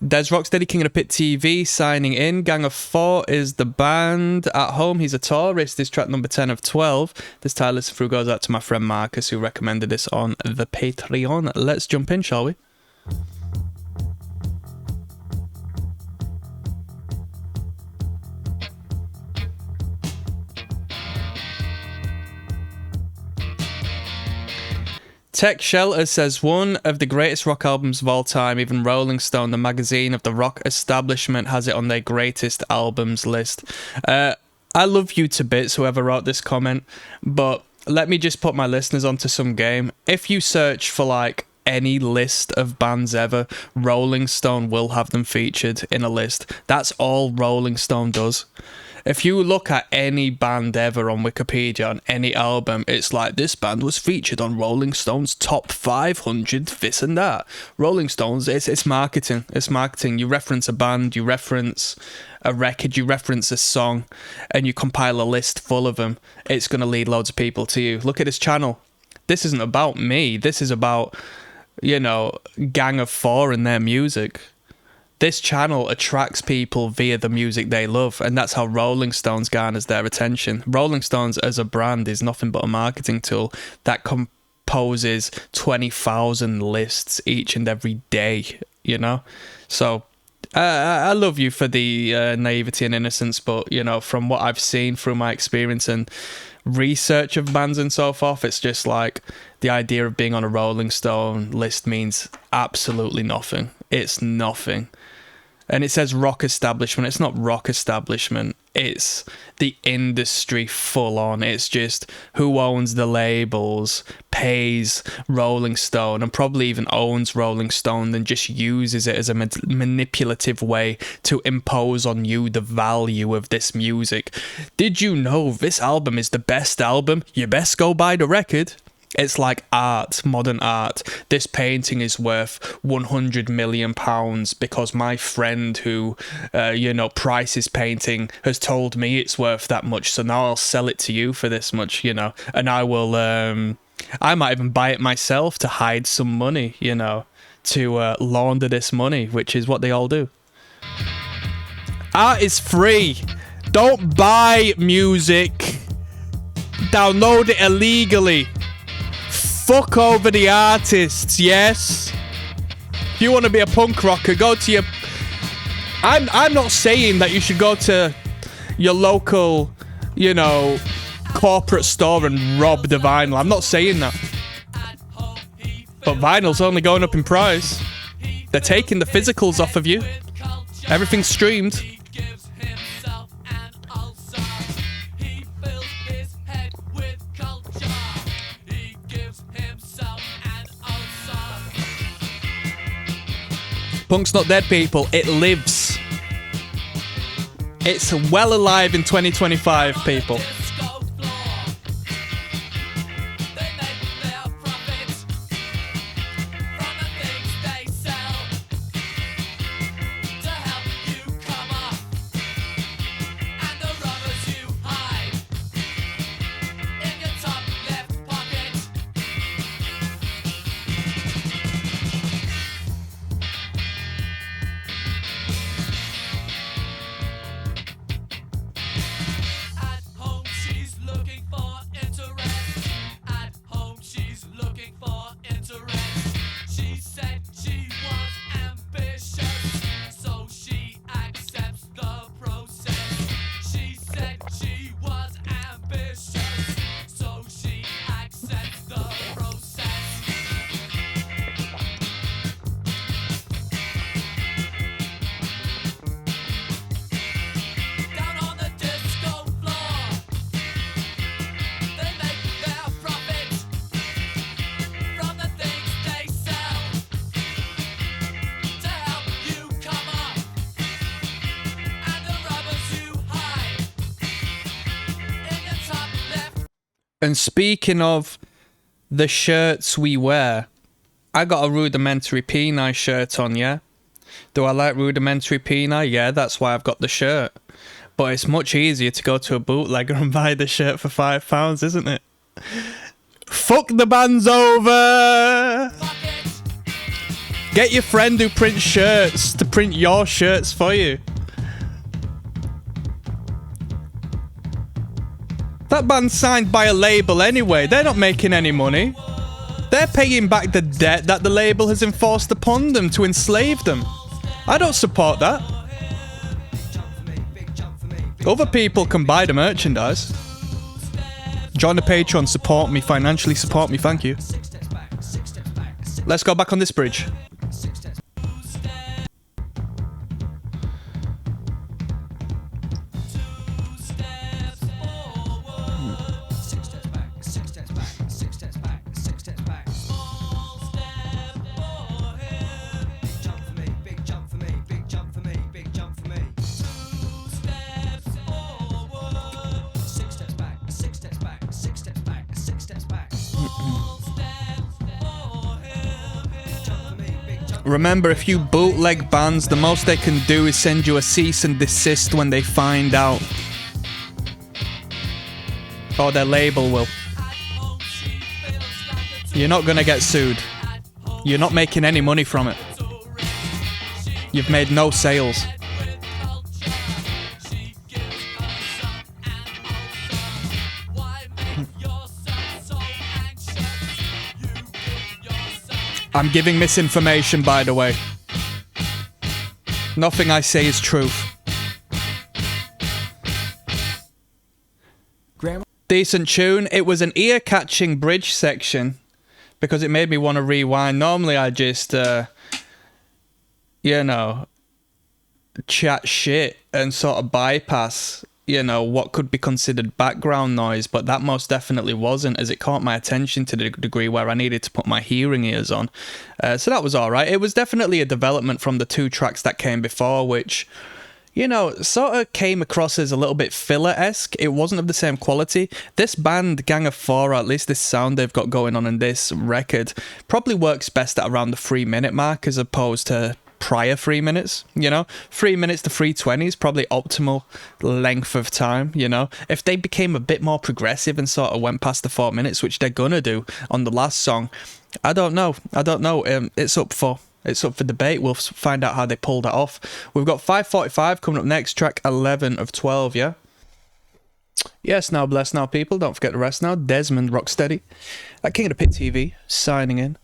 Des Rocksteady, King of the Pit TV, signing in. Gang of 4 is the band. At Home, He's a Tourist is track number 10 of 12. This title listen through goes out to my friend Marcus, who recommended this on the Patreon. Let's jump in, shall we? Tech Shelter says, one of the greatest rock albums of all time. Even Rolling Stone, the magazine of the rock establishment, has it on their greatest albums list. I love you to bits, whoever wrote this comment, but let me just put my listeners onto some game. If you search for like any list of bands ever, Rolling Stone will have them featured in a list. That's all Rolling Stone does. If you look at any band ever on Wikipedia, on any album, it's like, this band was featured on Rolling Stone's top 500, this and that. Rolling Stones, it's marketing. It's marketing. You reference a band, you reference a record, you reference a song, and you compile a list full of them. It's going to lead loads of people to you. Look at this channel. This isn't about me. This is about, you know, Gang of 4 and their music. This channel attracts people via the music they love, and that's how Rolling Stones garners their attention. Rolling Stones as a brand is nothing but a marketing tool that composes 20,000 lists each and every day, you know? So I love you for the naivety and innocence, but, you know, from what I've seen through my experience and research of bands and so forth, it's just like the idea of being on a Rolling Stone list means absolutely nothing. It's nothing. And it says rock establishment. It's not rock establishment. It's the industry full on. It's just who owns the labels, pays Rolling Stone, and probably even owns Rolling Stone, then just uses it as a manipulative way to impose on you the value of this music. Did you know this album is the best album? You best go buy the record. It's like art, modern art. This painting is worth £100 million because my friend who, prices painting has told me it's worth that much. So now I'll sell it to you for this much, you know. And I will, I might even buy it myself to hide some money, you know, to launder this money, which is what they all do. Art is free. Don't buy music. Download it illegally. fuck over the artists, yes? If you want to be a punk rocker, go to your... I'm not saying that you should go to your local, you know, corporate store and rob the vinyl. I'm not saying that. But vinyl's only going up in price. They're taking the physicals off of you. Everything's streamed. Punk's not dead, people. It lives. It's well alive in 2025, people. And speaking of the shirts we wear, I got a Rudimentary Peni shirt on, yeah? Do I like Rudimentary Peni? Yeah, that's why I've got the shirt. But it's much easier to go to a bootlegger and buy the shirt for £5, isn't it? Fuck the band's over! Get your friend who prints shirts to print your shirts for you. That band's signed by a label anyway. They're not making any money. They're paying back the debt that the label has enforced upon them to enslave them. I don't support that. Other people can buy the merchandise. Join the Patreon, support me, financially support me, thank you. Let's go back on this bridge. Remember, if you bootleg bands, the most they can do is send you a cease and desist when they find out. Or their label will. You're not gonna get sued. You're not making any money from it. You've made no sales. I'm giving misinformation, by the way. Nothing I say is truth. Decent tune. It was an ear-catching bridge section because it made me want to rewind. Normally I just, you know, chat shit and sort of bypass, you know, what could be considered background noise, but that most definitely wasn't, as it caught my attention to the degree where I needed to put my hearing ears on. So that was alright. It was definitely a development from the 2 tracks that came before, which, you know, sort of came across as a little bit filler-esque. It wasn't of the same quality. This band, Gang of 4, or at least this sound they've got going on in this record, probably works best at around the 3-minute mark as opposed to prior 3 minutes, you know. 3 minutes to 3:20 is probably optimal length of time, you know. If they became a bit more progressive and sort of went past the 4 minutes, which they're gonna do on the last song, I don't know. It's up for debate. We'll find out how they pull that off. We've got 5:45 coming up next, track 11 of 12, yeah? Yes, now bless now, people. Don't forget the rest now. Desmond Rocksteady at King of the Pit TV signing in.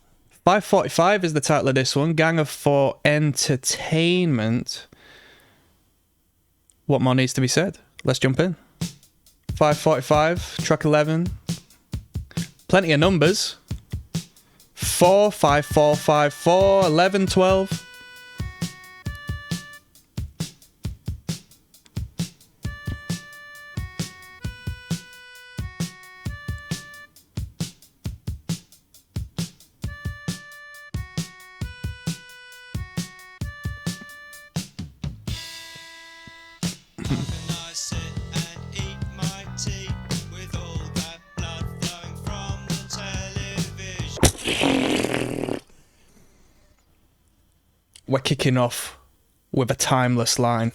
5:45 is the title of this one. Gang of Four Entertainment. What more needs to be said? Let's jump in. 5:45, track 11. Plenty of numbers. 4, 5, 4, 5, 4, 11, 12. We're kicking off with a timeless line.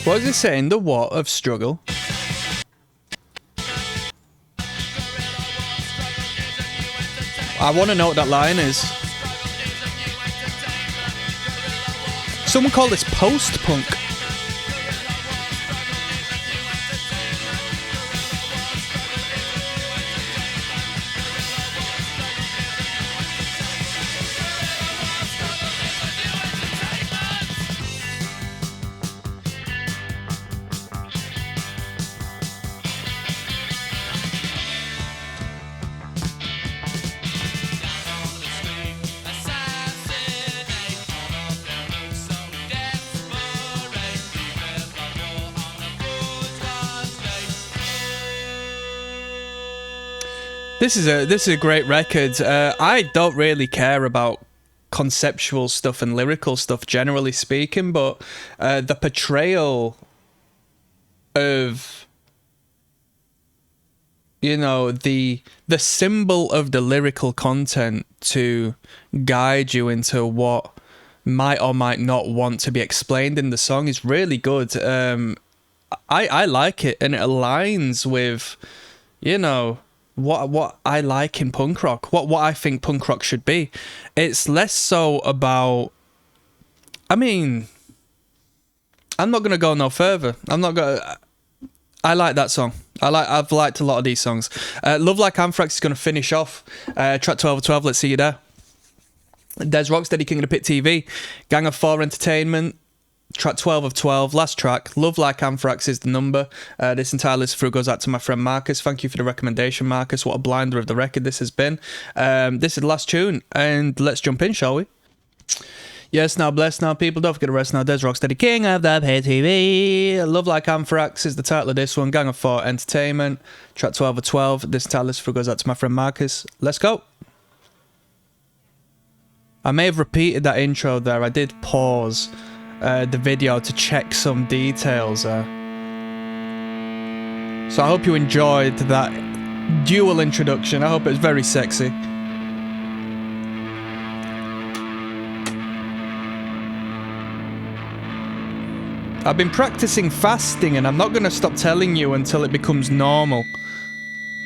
What is he saying? The what of struggle? I want to know what that line is. Someone call this post-punk. This is a great record. I don't really care about conceptual stuff and lyrical stuff, generally speaking, but the portrayal of, you know, the symbol of the lyrical content to guide you into what might or might not want to be explained in the song is really good. I like it, and it aligns with, you know, what I like in punk rock, what I think punk rock should be. It's less so about, I mean, I'm not gonna go no further. I like that song. I've liked a lot of these songs. Love Like Anthrax is gonna finish off track 12 of 12. Let's see you there. There's Rocksteady, King of the Pit TV, Gang of Four Entertainment, track 12 of 12, last track. Love Like Anthrax is the number. This entire list through goes out to my friend Marcus. Thank you for the recommendation, Marcus. What a blinder of the record this has been. This is the last tune, and let's jump in, shall we? Yes, now bless now, people. Don't forget to rest now. There's Rocksteady, King of the Pit TV. Love Like Anthrax is the title of this one. Gang of Four Entertainment, track 12 of 12. This entire list through goes out to my friend Marcus. Let's go. I may have repeated that intro there. I did pause the video to check some details there. So I hope you enjoyed that dual introduction. I hope it was very sexy. I've been practicing fasting, and I'm not going to stop telling you until it becomes normal.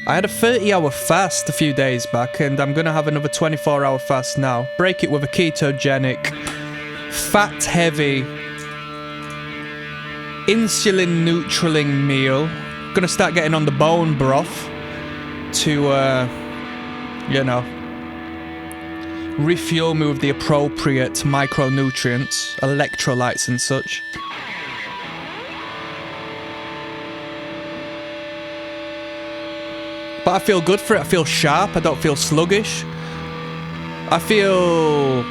I had a 30-hour fast a few days back, and I'm going to have another 24-hour fast now. Break it with a ketogenic, fat-heavy, insulin-neutraling meal. Going to start getting on the bone broth to, you know, refuel me with the appropriate micronutrients, electrolytes and such. But I feel good for it. I feel sharp. I don't feel sluggish. I feel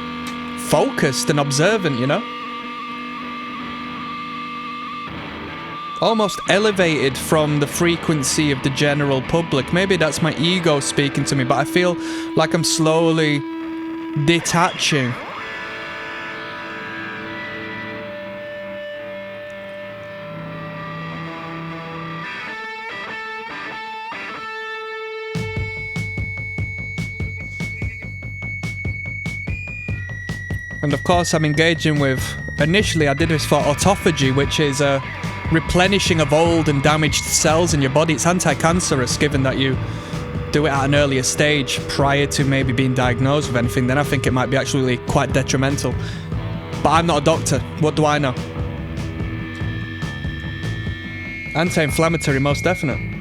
focused and observant, you know? Almost elevated from the frequency of the general public. Maybe that's my ego speaking to me, but I feel like I'm slowly detaching. And of course I'm engaging with, initially I did this for autophagy, which is a replenishing of old and damaged cells in your body. It's anti-cancerous, given that you do it at an earlier stage prior to maybe being diagnosed with anything. Then I think it might be actually quite detrimental. But I'm not a doctor. What do I know? Anti-inflammatory, most definite.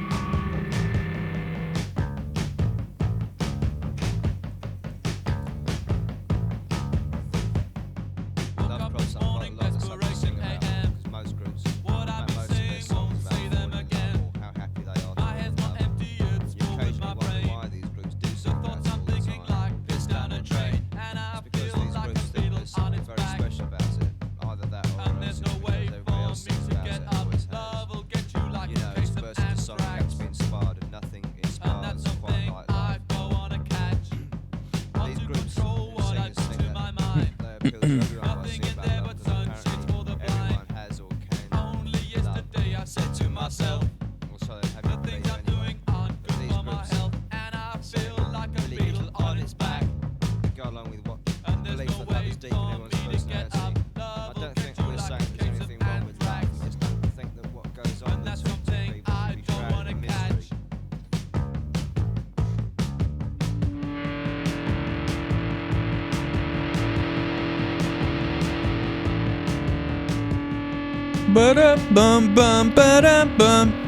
Ba-da-bum, bum, ba-da-bum.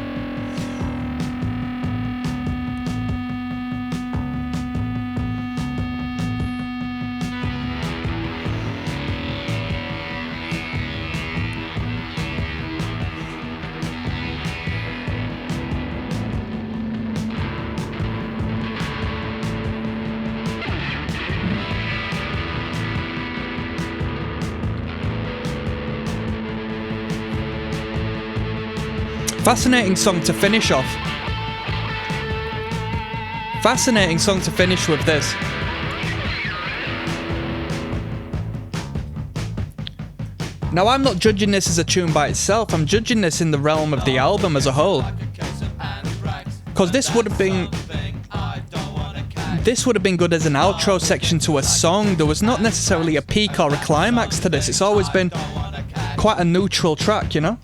Fascinating song to finish off. Fascinating song to finish with this. Now, I'm not judging this as a tune by itself. I'm judging this in the realm of the album as a whole. Because this would have been This would have been good as an outro section to a song. There was not necessarily a peak or a climax to this. It's always been quite a neutral track, you know?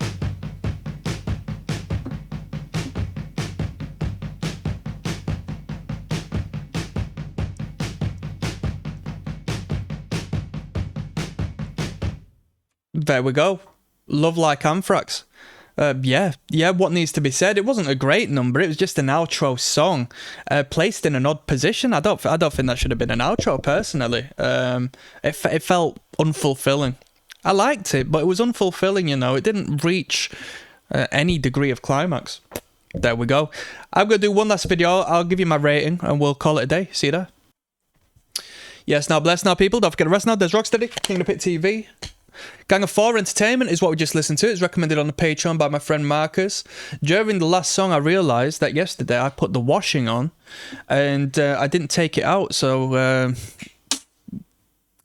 There we go. Love Like Anthrax. Yeah, what needs to be said? It wasn't a great number, it was just an outro song. Placed in an odd position. I don't think that should have been an outro, personally. It felt unfulfilling. I liked it, but it was unfulfilling, you know. It didn't reach any degree of climax. There we go. I'm going to do one last video. I'll give you my rating, and we'll call it a day. See you there. Yes, now bless now, people. Don't forget to rest now. There's ROCKSTEADY, King of the Pit TV. Gang of Four Entertainment is what we just listened to. It's recommended on the Patreon by my friend Marcus. During the last song, I realised that yesterday I put the washing on and I didn't take it out, so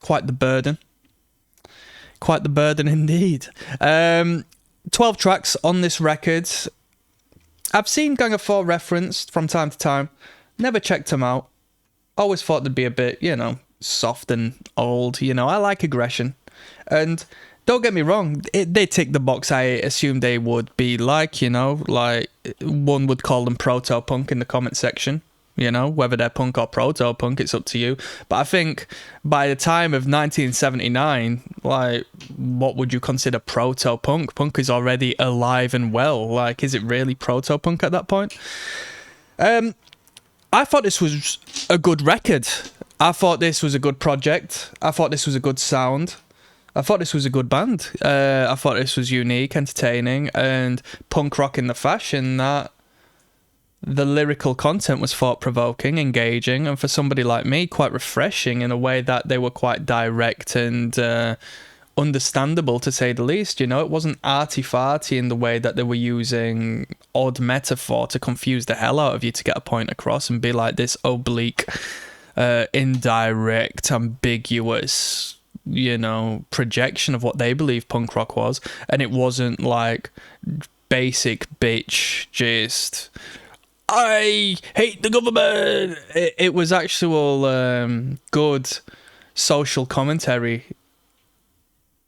quite the burden. Quite the burden indeed. 12 tracks on this record. I've seen Gang of Four referenced from time to time. Never checked them out. Always thought they'd be a bit, you know, soft and old. You know, I like aggression. And don't get me wrong, they tick the box I assumed they would be like, you know, like one would call them proto-punk in the comment section, you know, whether they're punk or proto-punk, it's up to you. But I think by the time of 1979, like, what would you consider proto-punk? Punk is already alive and well. Like, is it really proto-punk at that point? I thought this was a good record. I thought this was a good project. I thought this was a good sound. I thought this was a good band. I thought this was unique, entertaining, and punk rock in the fashion that the lyrical content was thought-provoking, engaging, and for somebody like me, quite refreshing in a way that they were quite direct and understandable, to say the least. You know, it wasn't arty-farty in the way that they were using odd metaphor to confuse the hell out of you to get a point across and be like this oblique, indirect, ambiguous, you know, projection of what they believe punk rock was. And it wasn't like basic bitch, just I hate the government. It was actual good social commentary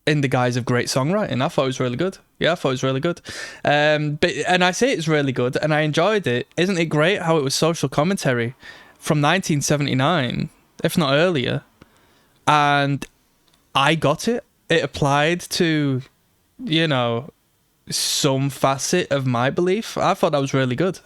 in the guise of great songwriting. I thought it was really good. Yeah, I thought it was really good. And I say it's really good, and I enjoyed it. Isn't it great how it was social commentary from 1979, if not earlier? And I got it. It applied to, you know, some facet of my belief. I thought that was really good.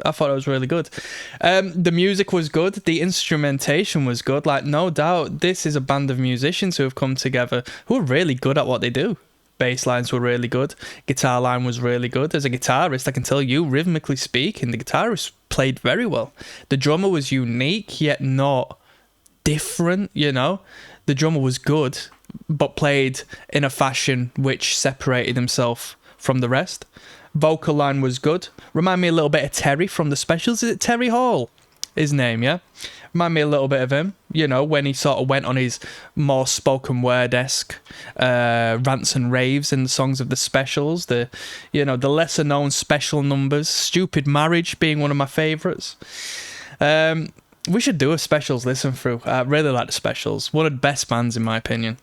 The music was good. The instrumentation was good. Like, no doubt, this is a band of musicians who have come together who are really good at what they do. Bass lines were really good. Guitar line was really good. As a guitarist, I can tell you, rhythmically speaking, the guitarist played very well. The drummer was unique, yet not different, you know. The drummer was good, but played in a fashion which separated himself from the rest. Vocal line was good. Remind me a little bit of Terry from the Specials. Is it Terry Hall? His name, yeah? Remind me a little bit of him, you know, when he sort of went on his more spoken word-esque rants and raves in the songs of the Specials. The, you know, the lesser known special numbers. Stupid Marriage being one of my favourites. We should do a Specials listen through. I really like the Specials. One of the best bands in my opinion.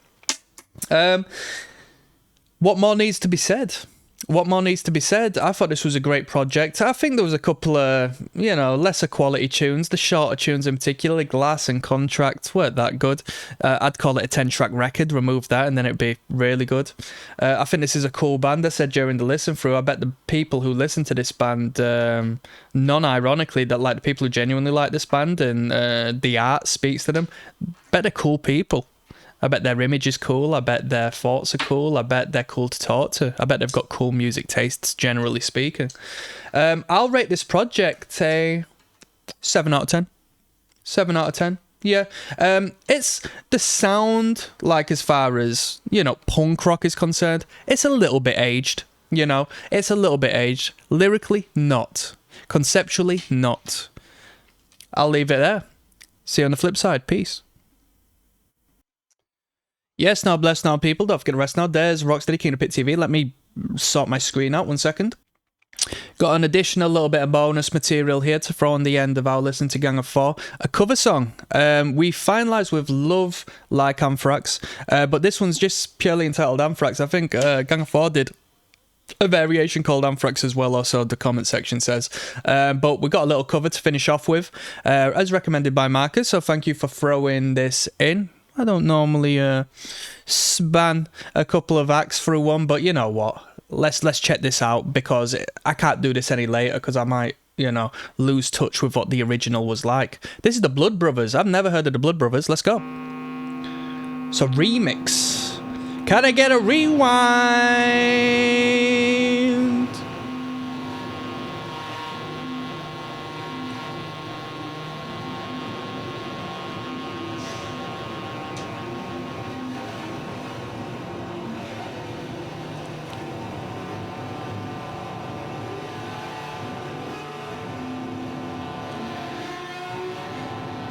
What more needs to be said? I thought this was a great project. I think there was a couple of, you know, lesser quality tunes. The shorter tunes in particular, Glass and Contract, weren't that good. I'd call it a 10-track record. Remove that and then it'd be really good. I think this is a cool band. I said during the listen through, I bet the people who listen to this band, non-ironically, that like the people who genuinely like this band and the art speaks to them, bet they're cool people. I bet their image is cool. I bet their thoughts are cool. I bet they're cool to talk to. I bet they've got cool music tastes, generally speaking. I'll rate this project a 7 out of 10. 7 out of 10. Yeah. It's the sound, like as far as, you know, punk rock is concerned, it's a little bit aged. You know, it's a little bit aged. Lyrically, not. Conceptually, not. I'll leave it there. See you on the flip side. Peace. Yes, now bless now, people. Don't forget to rest now. There's ROCKSTEADY, King of Pit TV. Let me sort my screen out 1 second. Got an additional little bit of bonus material here to throw on the end of our Listen to Gang of Four. A cover song. We finalised with Love Like Anthrax, but this one's just purely entitled Anthrax. I think Gang of Four did a variation called Anthrax as well, or so the comment section says. But we got a little cover to finish off with, as recommended by Marcus, so thank you for throwing this in. I don't normally span a couple of acts through one, but you know what? Let's check this out, because I can't do this any later because I might, you know, lose touch with what the original was like. This is the Blood Brothers. I've never heard of the Blood Brothers. Let's go. So remix. Can I get a rewind?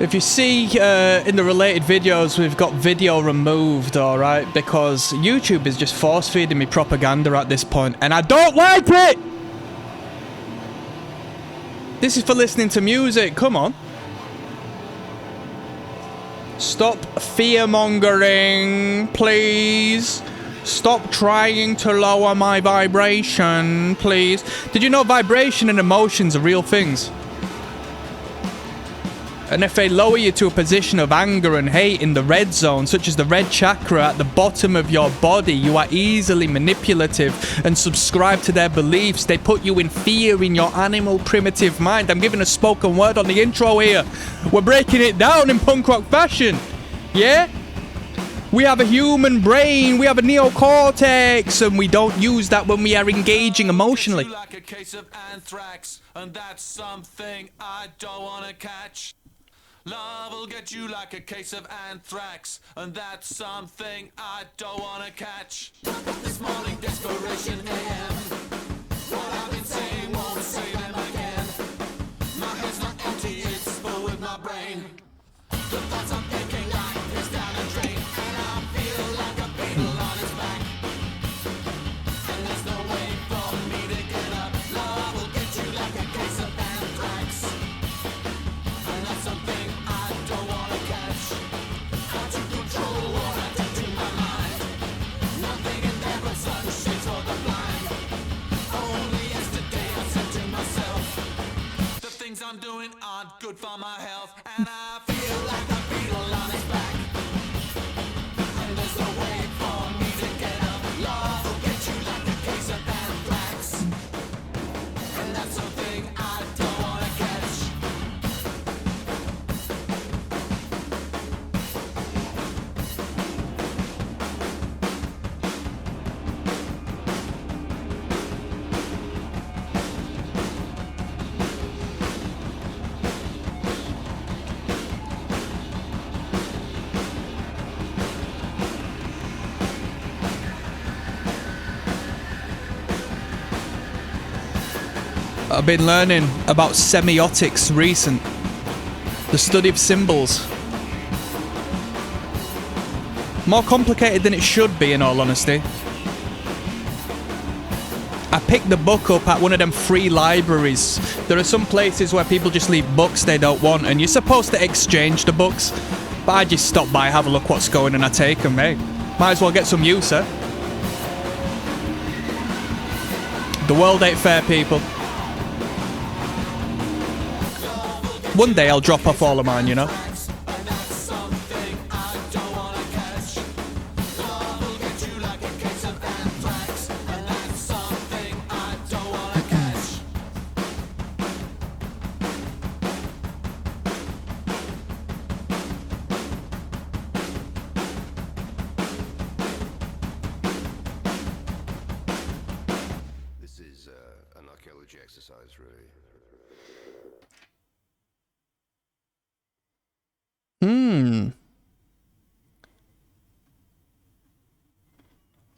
If you see in the related videos, we've got video removed, alright? Because YouTube is just force feeding me propaganda at this point, and I don't like it! This is for listening to music, come on. Stop fear-mongering, please. Stop trying to lower my vibration, please. Did you know vibration and emotions are real things? And if they lower you to a position of anger and hate in the red zone, such as the red chakra at the bottom of your body, you are easily manipulative and subscribe to their beliefs. They put you in fear in your animal primitive mind. I'm giving a spoken word on the intro here. We're breaking it down in punk rock fashion. Yeah? We have a human brain, we have a neocortex, and we don't use that when we are engaging emotionally. Like a case of anthrax, and that's something I don't wanna catch. Love will get you like a case of anthrax, and that's something I don't wanna catch. This morning desperation AM. What I've been saying won't say them again. My head's not empty, it's full with my brain. The thoughts I'm thinking like piss down a drain, and I feel like a beetle on its back. And there's no way for me to get up. Love will get you like a case of anthrax, and that's something I don't wanna catch. How to control what I do to my mind. Nothing in there but sunshades for the blind. Only yesterday I said to myself, the things I'm doing aren't good for my health, and I feel like a beetle on its back. And there's no way for me to get up. Love will get you like a case of anthrax, and that's something I don't wanna catch. I've been learning about semiotics recent. The study of symbols. More complicated than it should be, in all honesty. I picked the book up at one of them free libraries. There are some places where people just leave books they don't want, and you're supposed to exchange the books. But I just stop by, have a look what's going, and I take them, eh? Might as well get some use, eh? The world ain't fair, people. One day I'll drop off all of mine, you know? And that's something I don't wanna catch. Love will get you like a case of anthrax, and that's something I don't wanna catch. This is an archaeology exercise, really.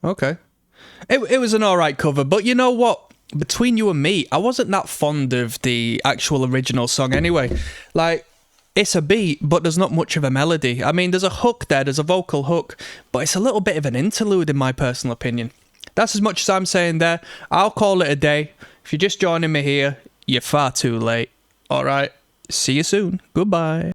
Okay. It was an alright cover, but you know what? Between you and me, I wasn't that fond of the actual original song anyway. Like, it's a beat, but there's not much of a melody. I mean, there's a hook there, there's a vocal hook, but it's a little bit of an interlude in my personal opinion. That's as much as I'm saying there. I'll call it a day. If you're just joining me here, you're far too late. Alright, see you soon. Goodbye.